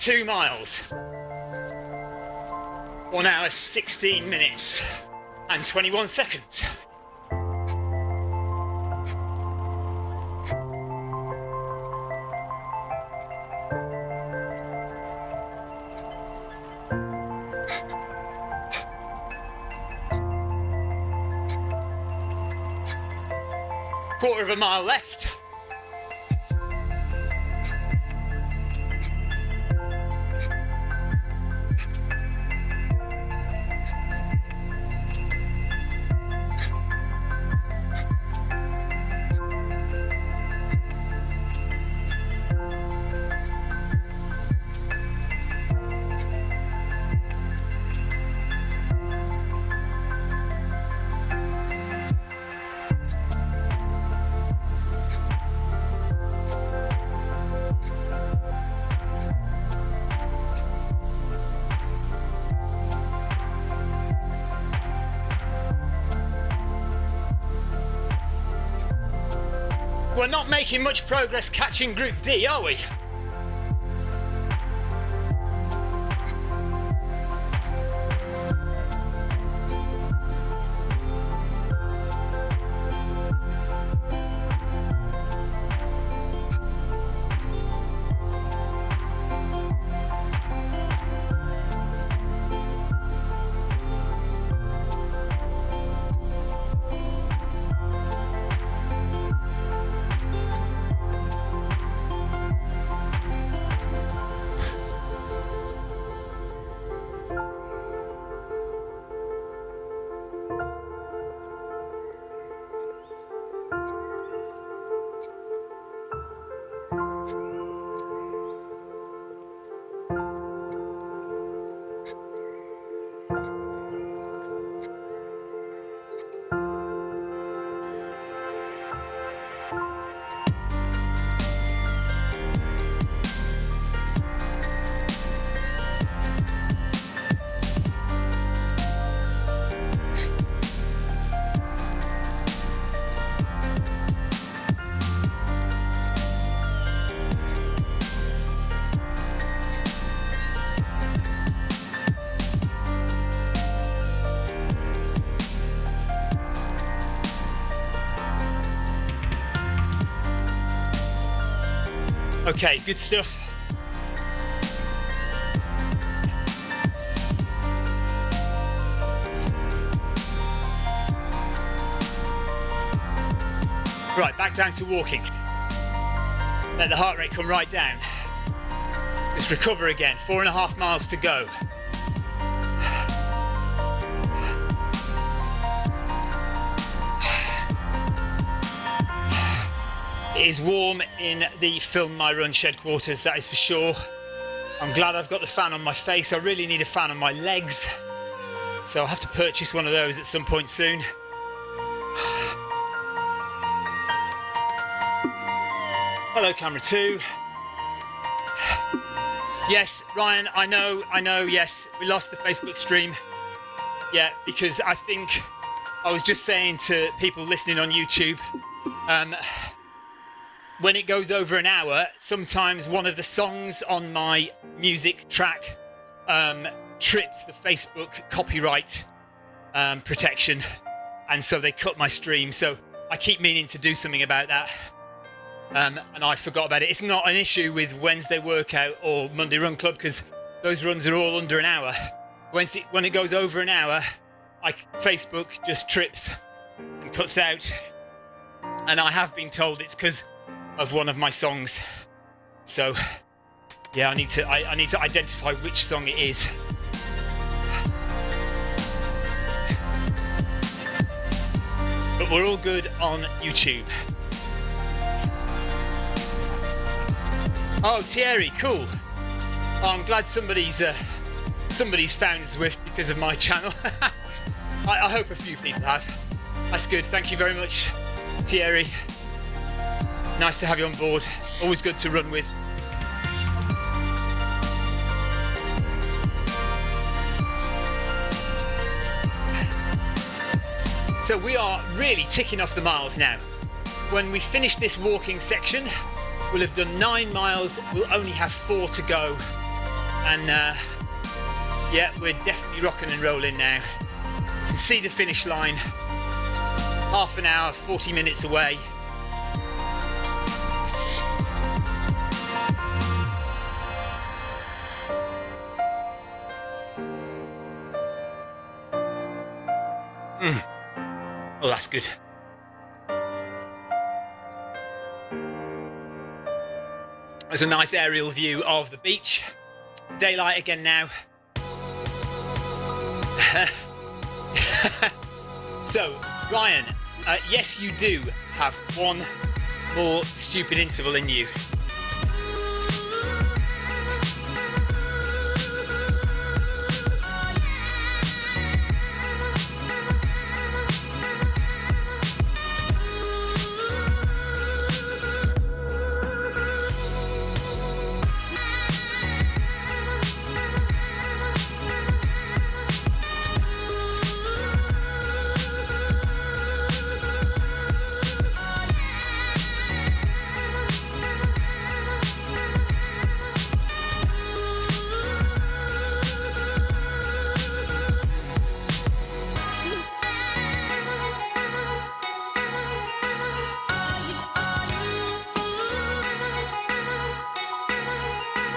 .2 miles. 1 hour, 16 minutes and 21 seconds. Quarter of a mile left. We're not making much progress catching Group D, are we? Okay, good stuff. Right, back down to walking. Let the heart rate come right down. Just recover again. 4.5 miles to go. It is warm in the Film My Run shed quarters, that is for sure. I'm glad I've got the fan on my face. I really need a fan on my legs. So I'll have to purchase one of those at some point soon. Hello, camera 2. Yes, Ryan, I know, yes, we lost the Facebook stream. Yeah, because I think I was just saying to people listening on YouTube, when it goes over an hour, sometimes one of the songs on my music track trips the Facebook copyright protection, and so they cut my stream. So I keep meaning to do something about that, and I forgot about it. It's not an issue with Wednesday Workout or Monday Run Club because those runs are all under an hour. When it goes over an hour, Facebook just trips and cuts out, and I have been told it's because of one of my songs. So yeah, I need to identify which song it is. But we're all good on YouTube. Oh, Thierry, cool. Oh, I'm glad somebody's found Zwift because of my channel. I hope a few people have. That's good. Thank you very much, Thierry. Nice to have you on board. Always good to run with. So we are really ticking off the miles now. When we finish this walking section, we'll have done 9 miles. We'll only have 4 to go. And yeah, we're definitely rocking and rolling now. You can see the finish line. Half an hour, 40 minutes away. Oh, that's good. There's a nice aerial view of the beach. Daylight again now. So, Ryan, yes, you do have one more stupid interval in you.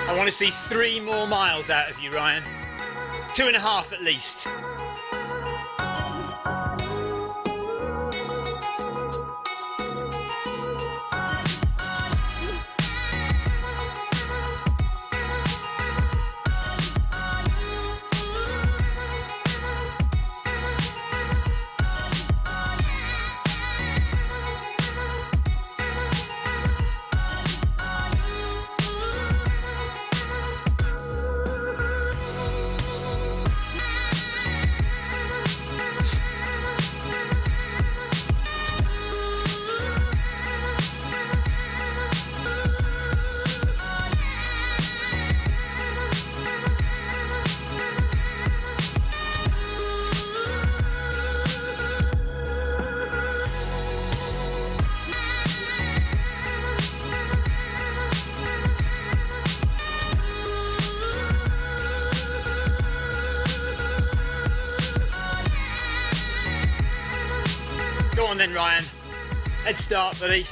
I want to see 3 more miles out of you, Ryan. 2.5 at least. Go on then, Ryan. Head start, buddy.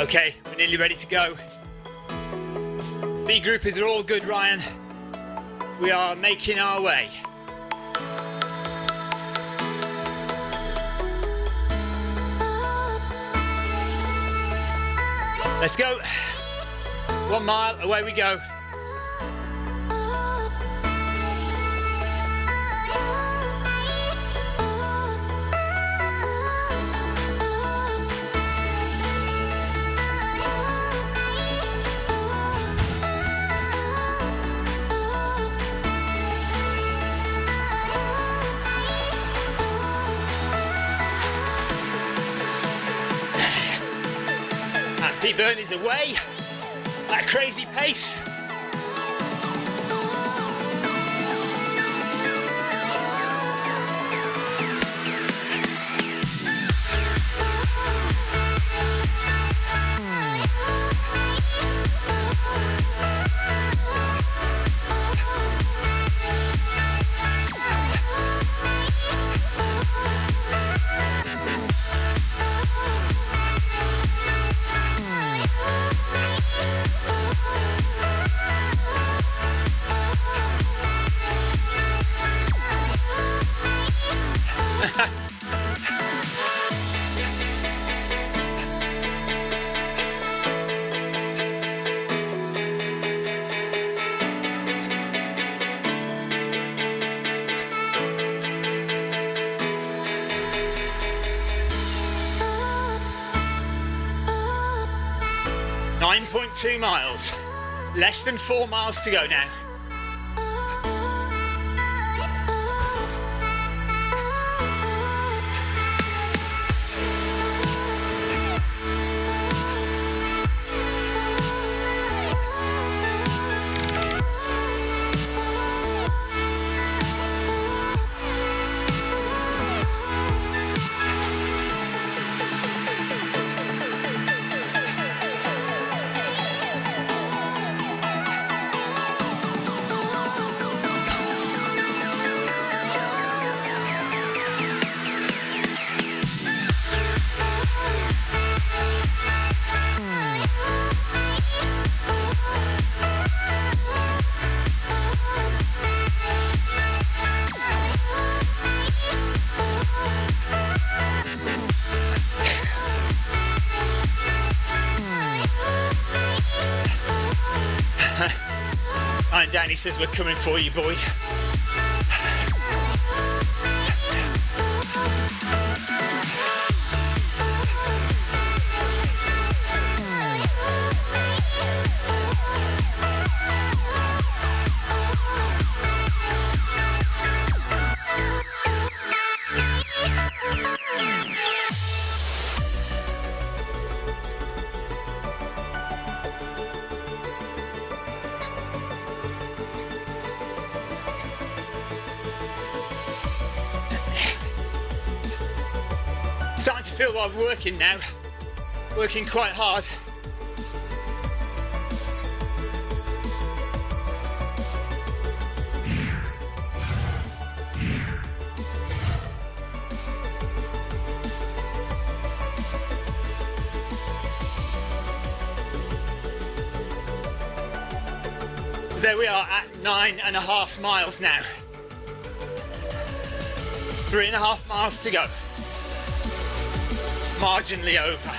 Okay, we're nearly ready to go. B groupers are all good, Ryan. We are making our way. Let's go. 1 mile, away we go. Pete Byrne is away at a crazy pace. .2 miles. Less than 4 miles to go now. And Danny says we're coming for you, Boyd. Starting to feel like I'm working now. Working quite hard. So there we are at 9.5 miles now. 3.5 miles to go. Marginally over.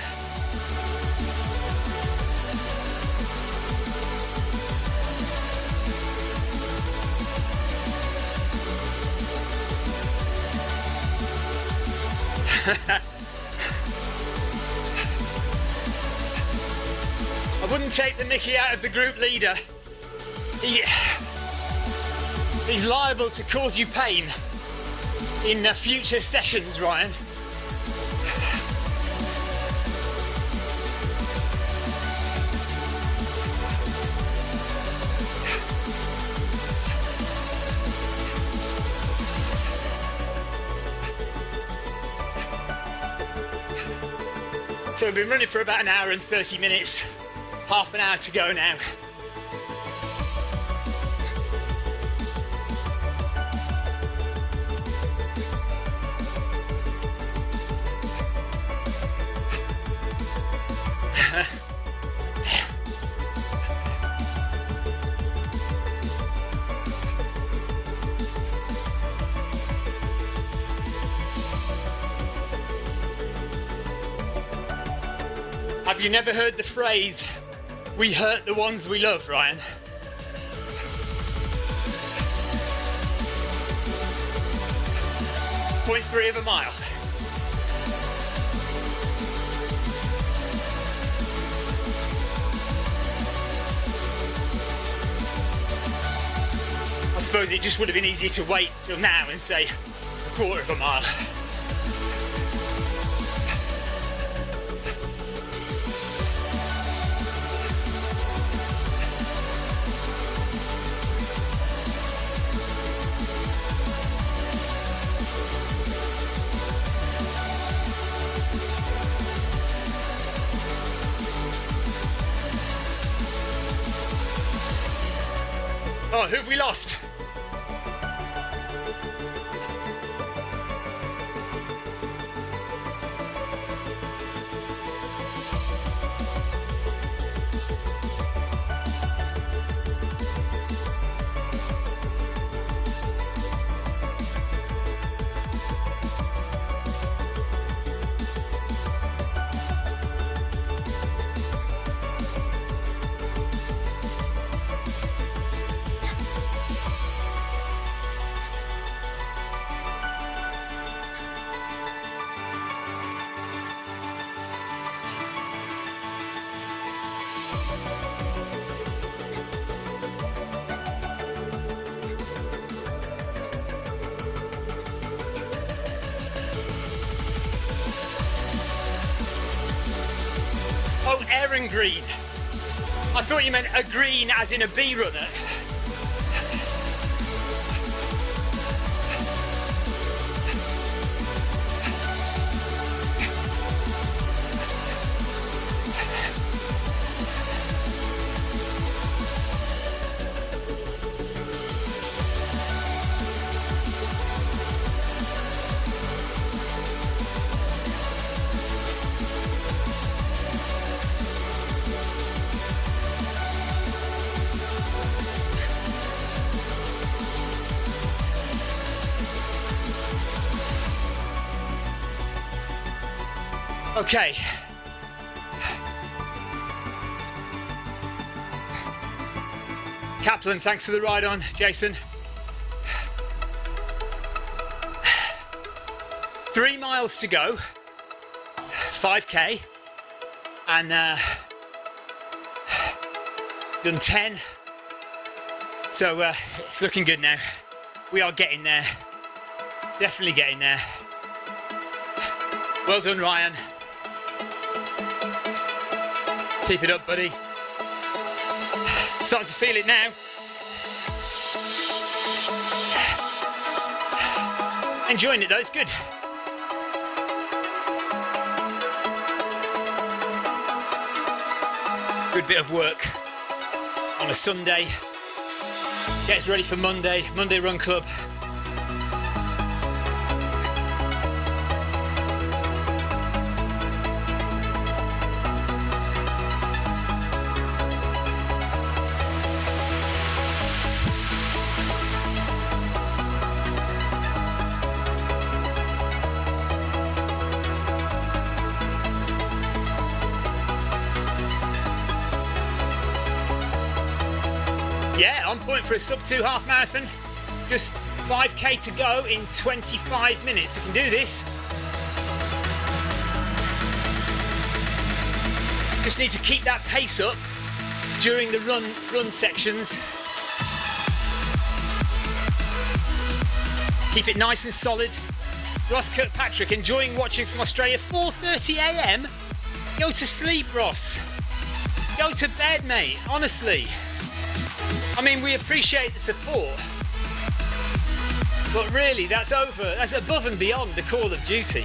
I wouldn't take the mickey out of the group leader. He's liable to cause you pain in future sessions, Ryan. So we've been running for about 1 hour and 30 minutes, half an hour to go now. Have you never heard the phrase, "We hurt the ones we love," Ryan? .3 of a mile. I suppose it just would have been easier to wait till now and say 1/4 of a mile. Oh, who have we lost? Oh, Aaron Green. I thought you meant a green as in a bee runner. Okay. Kaplan, thanks for the ride on, Jason. 3 miles to go, 5k, and done 10. So it's looking good now. We are getting there. Definitely getting there. Well done, Ryan. Keep it up, buddy. Starting to feel it now. Enjoying it though, it's good. Good bit of work on a Sunday. Gets ready for Monday Run Club. Yeah, on point for a sub-2 half marathon. Just 5k to go in 25 minutes. You can do this. Just need to keep that pace up during the run sections. Keep it nice and solid. Ross Kirkpatrick, enjoying watching from Australia. 4:30 a.m. Go to sleep, Ross. Go to bed, mate. Honestly. I mean, we appreciate the support, but really, that's above and beyond the call of duty.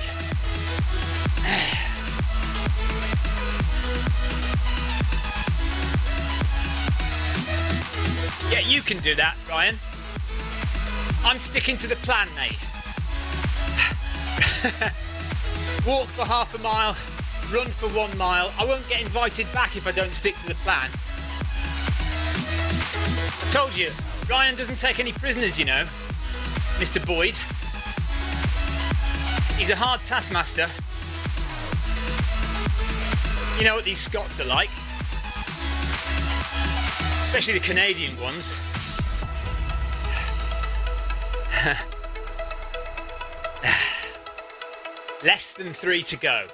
Yeah, you can do that, Ryan. I'm sticking to the plan, mate. Walk for half a mile, run for 1 mile. I won't get invited back if I don't stick to the plan. I told you, Ryan doesn't take any prisoners, you know, Mr. Boyd. He's a hard taskmaster. You know what these Scots are like, especially the Canadian ones. Less than 3 to go.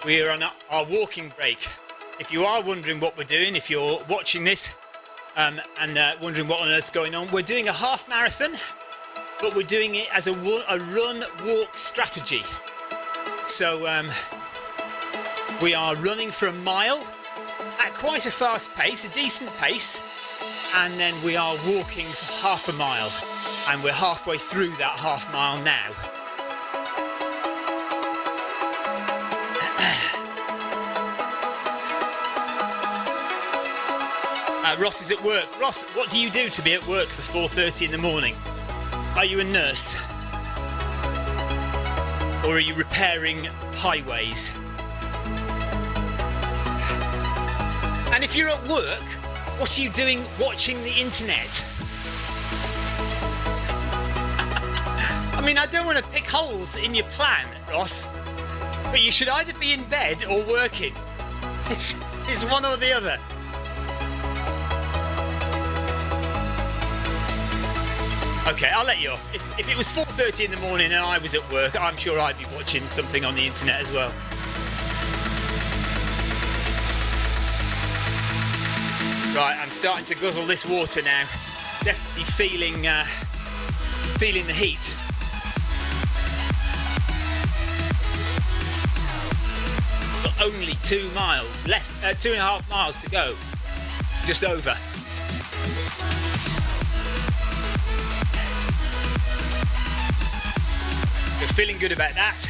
We are on our walking break. If you are wondering what we're doing, if you're watching this and wondering what on earth's going on, we're doing a half marathon, but we're doing it as a run-walk strategy. So we are running for a mile at quite a fast pace, a decent pace, and then we are walking for half a mile, and we're halfway through that half mile now. Ross is at work. Ross, what do you do to be at work for 4:30 in the morning? Are you a nurse? Or are you repairing highways? And if you're at work, what are you doing watching the internet? I mean, I don't want to pick holes in your plan, Ross, but you should either be in bed or working. It's one or the other. Okay, I'll let you off. If it was 4:30 in the morning and I was at work, I'm sure I'd be watching something on the internet as well. Right, I'm starting to guzzle this water now. Definitely feeling the heat. But only 2 miles, 2.5 miles to go. Just over. So feeling good about that.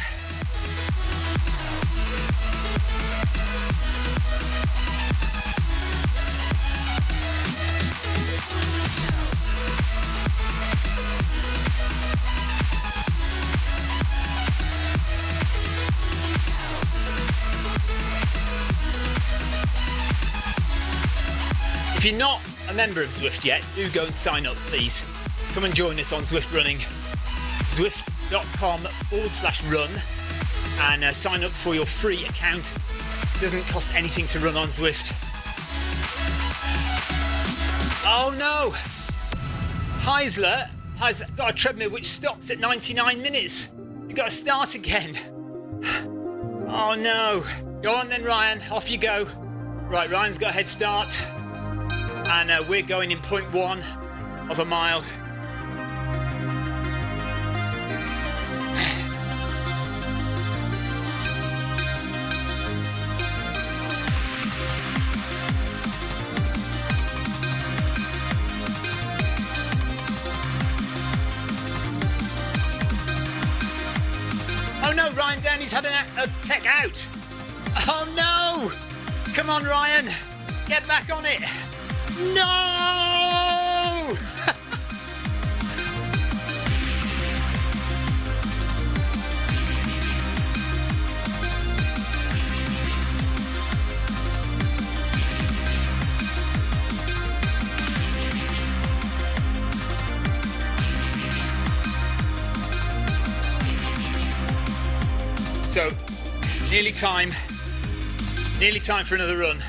If you're not a member of Zwift yet, do go and sign up, please. Come and join us on Zwift Running. Zwift.com/run and sign up for your free account. It doesn't cost anything to run on Zwift. Oh no! Heisler has got a treadmill which stops at 99 minutes. You've got to start again. Oh no. Go on then, Ryan. Off you go. Right, Ryan's got a head start. And we're going in 0.1 of a mile. Oh no, Ryan Downey's had a tech out. Oh no! Come on, Ryan. Get back on it. No! So, nearly time for another run.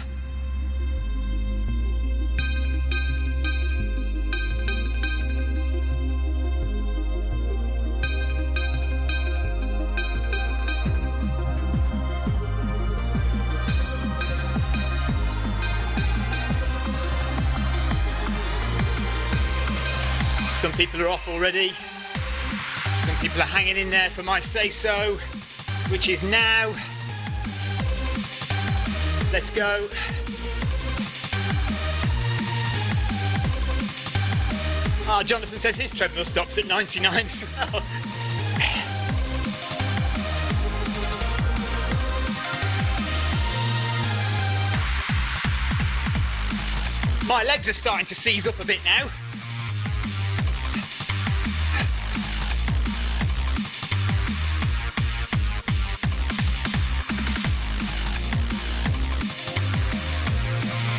Some people are off already. Some people are hanging in there for my say-so, which is now. Let's go. Oh, Jonathan says his treadmill stops at 99 as well. My legs are starting to seize up a bit now.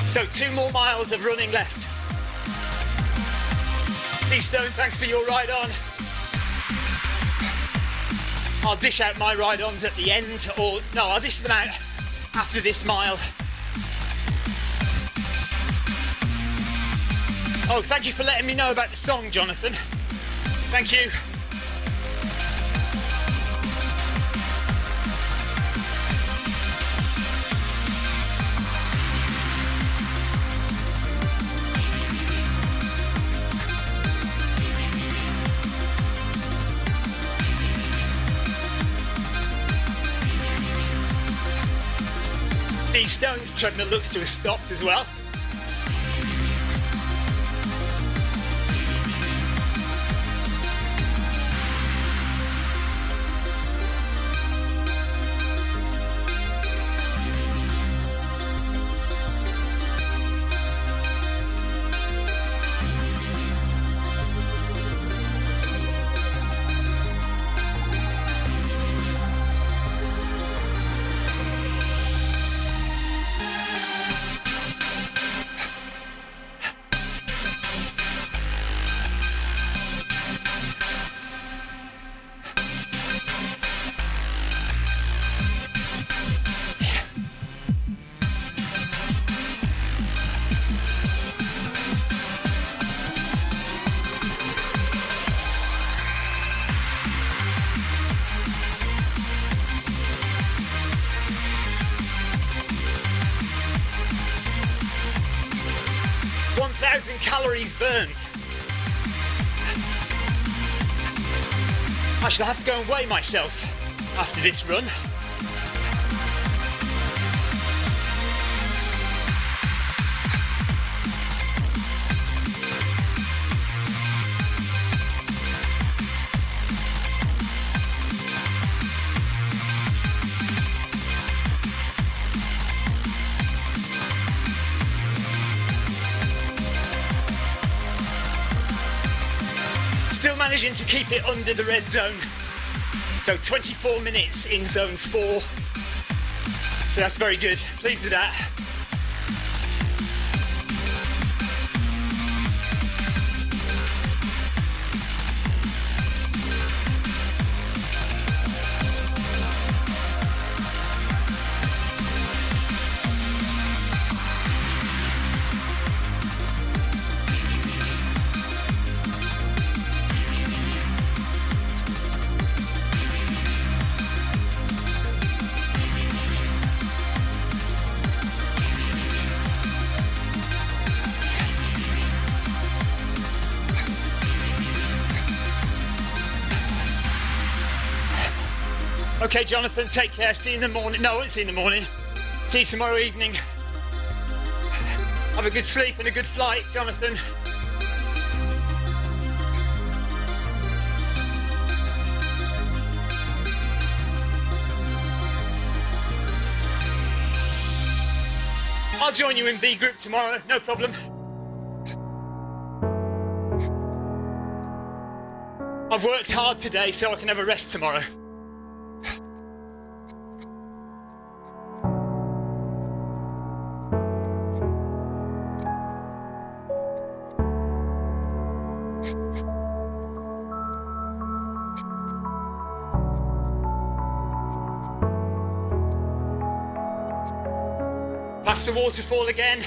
So 2 more miles of running left. Lee Stone, thanks for your ride on. I'll dish out my ride-ons at the end, or no, I'll dish them out after this mile. Oh, thank you for letting me know about the song, Jonathan. Thank you. D Stone's treadmill looks to have stopped as well. Calories burned. I shall have to go and weigh myself after this run. Still managing to keep it under the red zone. So 24 minutes in zone 4. So that's very good. Pleased with that. Okay, Jonathan, take care. See you in the morning. No, I won't see you in the morning. See you tomorrow evening. Have a good sleep and a good flight, Jonathan. I'll join you in B group tomorrow, no problem. I've worked hard today so I can have a rest tomorrow. Past the waterfall again.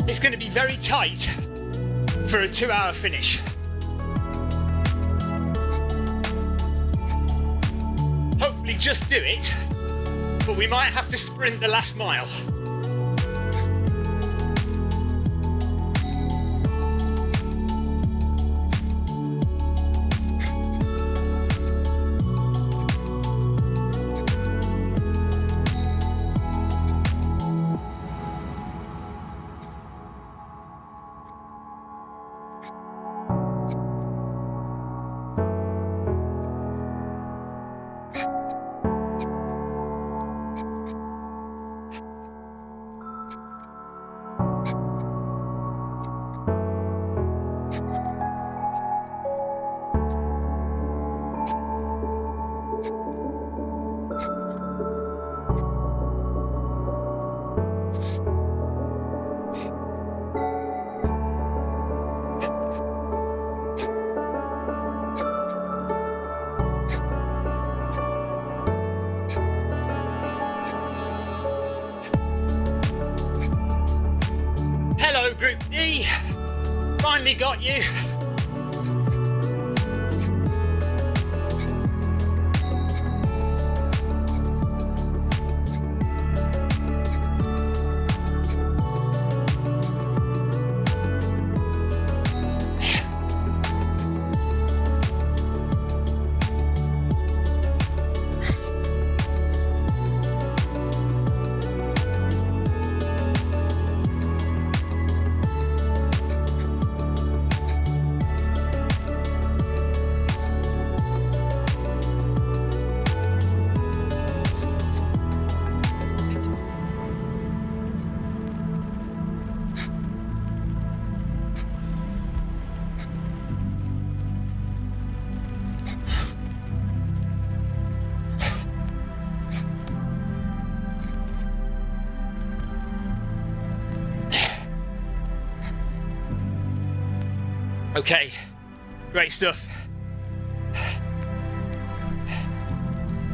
It's going to be very tight for a 2-hour finish. Hopefully just do it, but we might have to sprint the last mile. Finally got you. Okay, great stuff.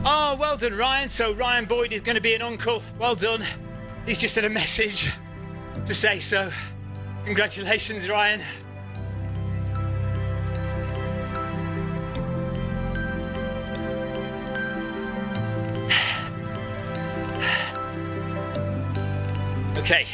Oh, well done, Ryan. So Ryan Boyd is going to be an uncle. Well done. He's just sent a message to say so. Congratulations, Ryan. Okay.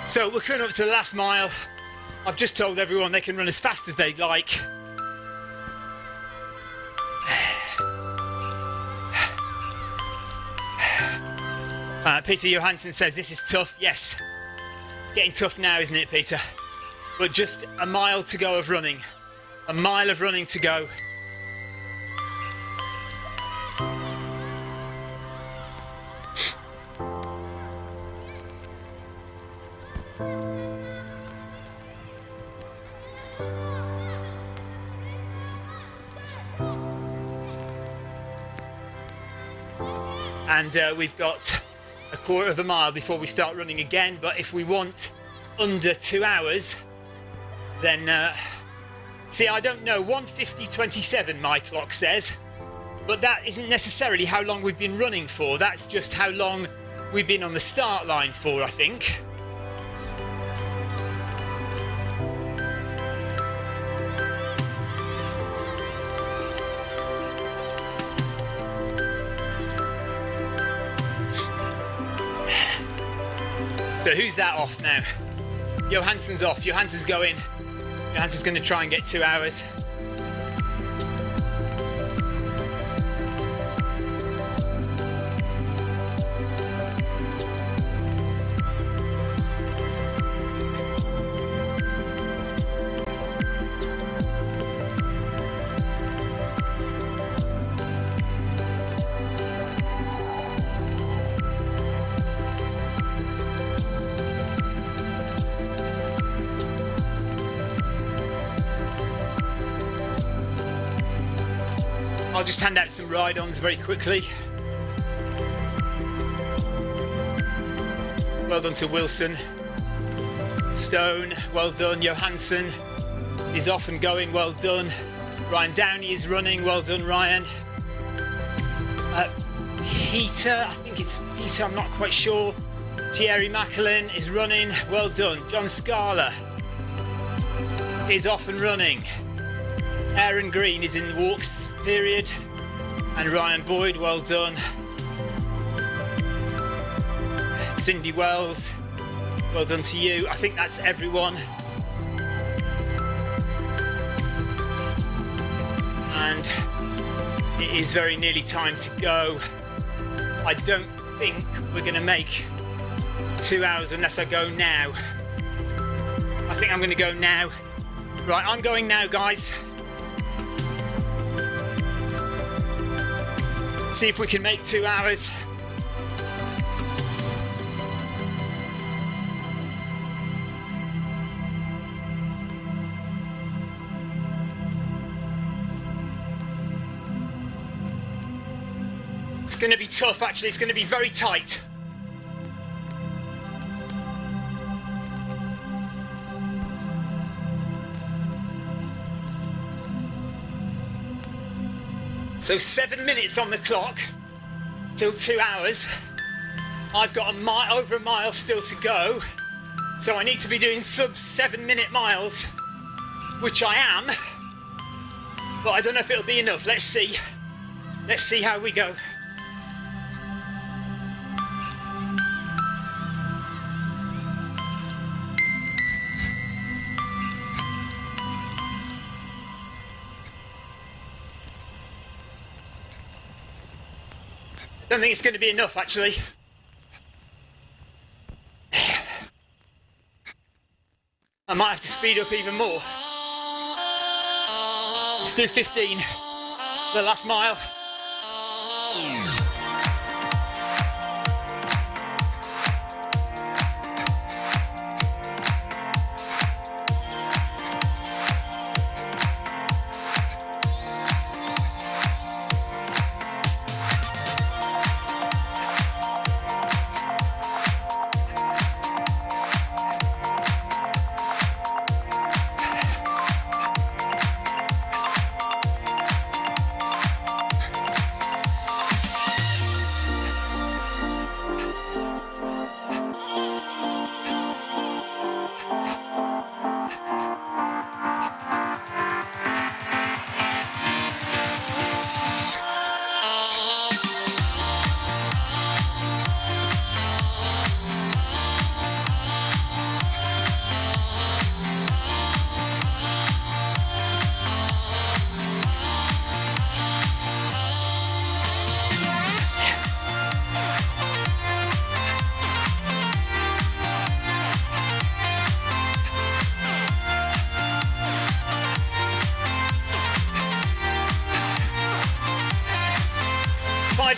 So we're coming up to the last mile. I've just told everyone they can run as fast as they'd like. Peter Johansson says this is tough. Yes, it's getting tough now, isn't it, Peter? But just a mile to go of running. A mile of running to go. And we've got a quarter of a mile before we start running again, but if we want under 2 hours, then see, I don't know, 1:50:27 my clock says, but that isn't necessarily how long we've been running for. That's just how long we've been on the start line for, I think. So who's that off now? Johansson's off. Johansson's going. Johansson's going to try and get 2 hours. I'll just hand out some ride-ons very quickly. Well done to Wilson. Stone, well done. Johansson is off and going, well done. Ryan Downey is running, well done Ryan. Heater, I think it's Heater, I'm not quite sure. Thierry Macklin is running, well done. John Scala is off and running. Aaron Green is in the walks period. And Ryan Boyd, well done. Cindy Wells, well done to you. I think that's everyone. And it is very nearly time to go. I don't think we're going to make 2 hours unless I go now. I think I'm going to go now. Right, I'm going now, guys. See if we can make 2 hours. It's going to be tough, actually. It's going to be very tight. So 7 minutes on the clock till 2 hours. I've got over a mile still to go. So I need to be doing sub 7 minute miles, which I am. But I don't know if it'll be enough. Let's see. Let's see how we go. Don't think it's going to be enough, actually. I might have to speed up even more. Let's do 15, the last mile.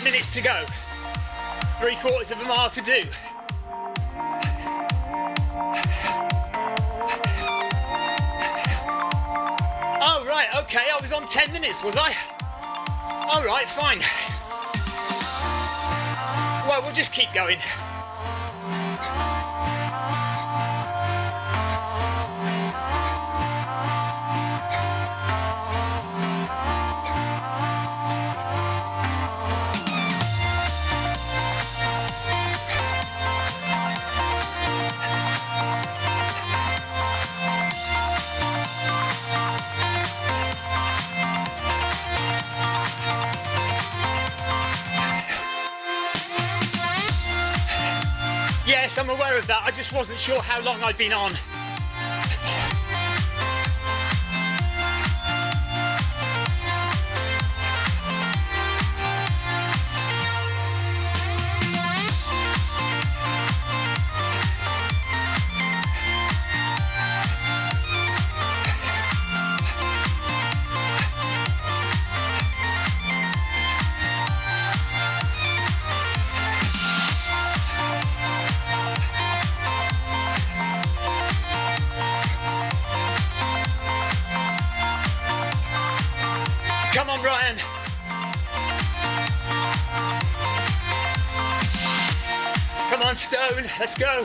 Minutes to go. 3/4 of a mile to do. Oh right, okay, I was on 10 minutes, was I? All right, fine. Well, we'll just keep going. Yes, I'm aware of that. I just wasn't sure how long I'd been on. Come on, Brian. Come on, Stone, let's go.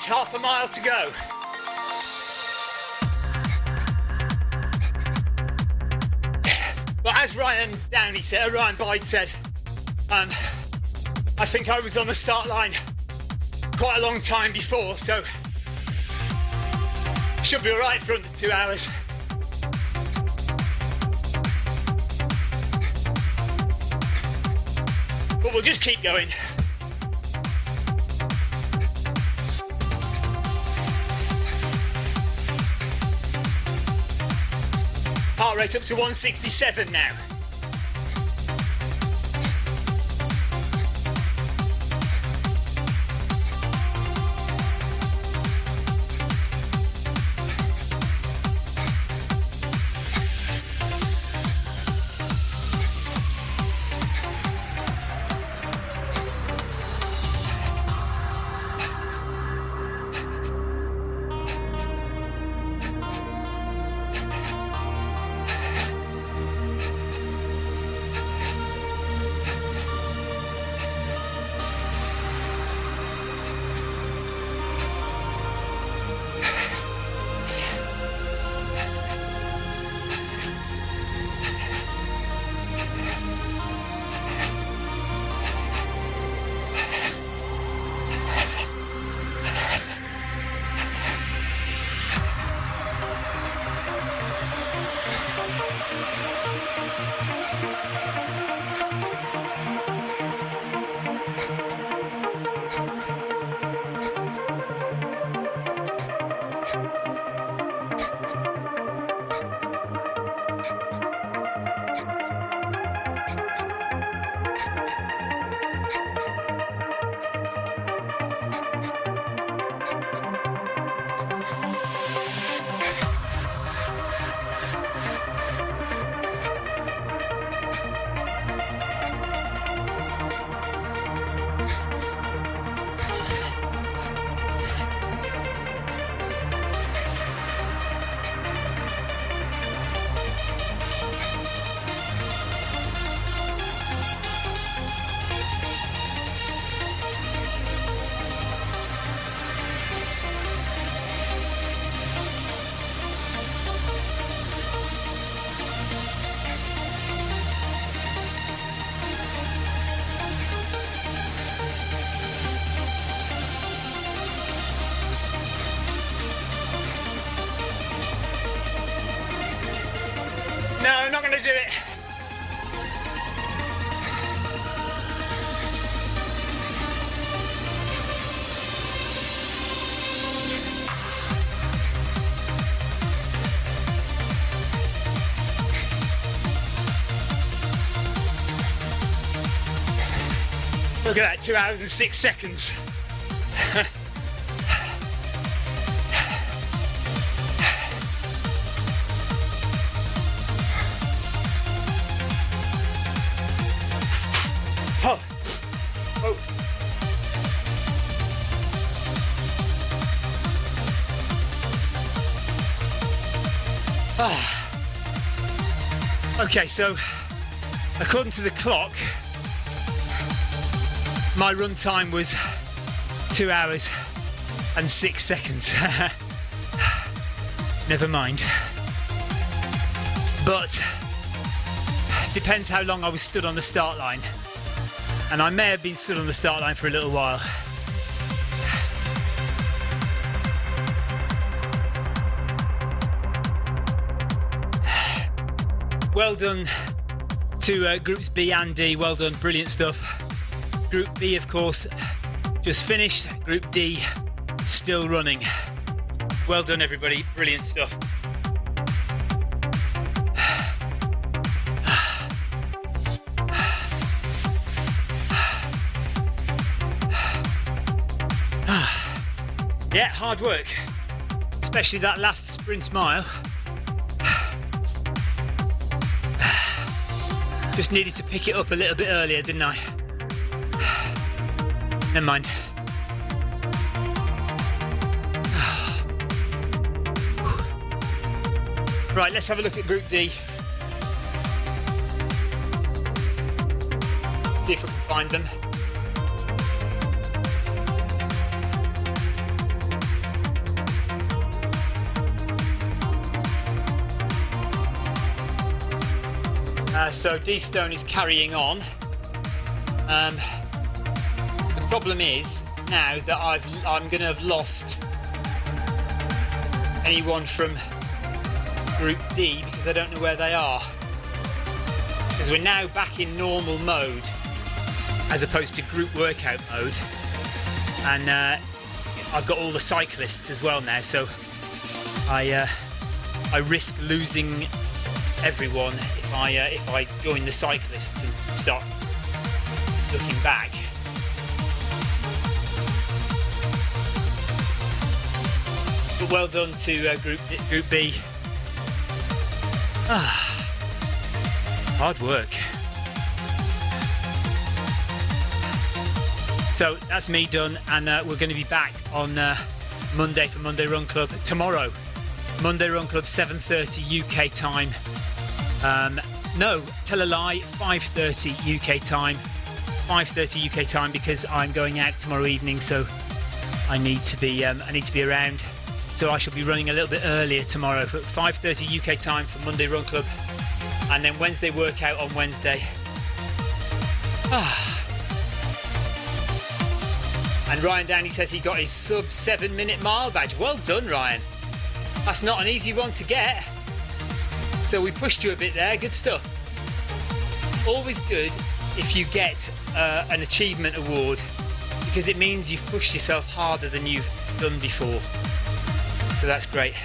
Half a mile to go. But as Ryan Byde said, I think I was on the start line quite a long time before, so should be all right for under 2 hours. But we'll just keep going. Heart rate up to 167 now. Not going to do it. Look at that, 2 hours and 6 seconds. Okay, so according to the clock, my run time was 2 hours and 6 seconds. Never mind. But depends how long I was stood on the start line. And I may have been stood on the start line for a little while. Well done to Groups B and D, well done, brilliant stuff. Group B, of course, just finished. Group D, still running. Well done, everybody, brilliant stuff. Yeah, hard work. especially that last sprint mile. Just needed to pick it up a little bit earlier, didn't I? Never mind. Right, let's have a look at Group D. See if we can find them. So D-Stone is carrying on. The problem is now that I'm going to have lost anyone from Group D because I don't know where they are. Because we're now back in normal mode as opposed to group workout mode, and I've got all the cyclists as well now, so I risk losing everyone if I join the cyclists and start looking back. But well done to Group B. Hard work. So that's me done, and we're going to be back on Monday for Monday Run Club tomorrow. Monday Run Club 7:30 UK time. No, tell a lie, 5:30 UK time. 5:30 UK time because I'm going out tomorrow evening, so I need to be around. So I shall be running a little bit earlier tomorrow, but 5:30 UK time for Monday Run Club, and then Wednesday workout on Wednesday. And Ryan Downey says he got his sub 7-minute mile badge. Well done, Ryan. That's not an easy one to get. So we pushed you a bit there. Good stuff. Always good if you get an achievement award, because it means you've pushed yourself harder than you've done before. So that's great.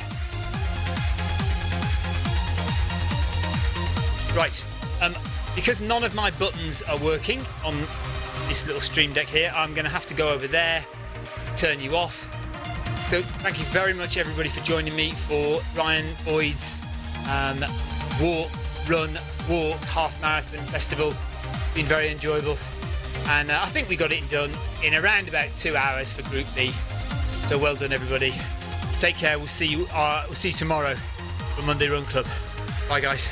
Right. Because none of my buttons are working on this little stream deck here, I'm going to have to go over there to turn you off. So thank you very much everybody for joining me for Ryan Boyd's walk half marathon festival. Been very enjoyable, and I think we got it done in around about 2 hours for Group B. So well done everybody. Take care. We'll see you tomorrow for Monday Run Club. Bye guys.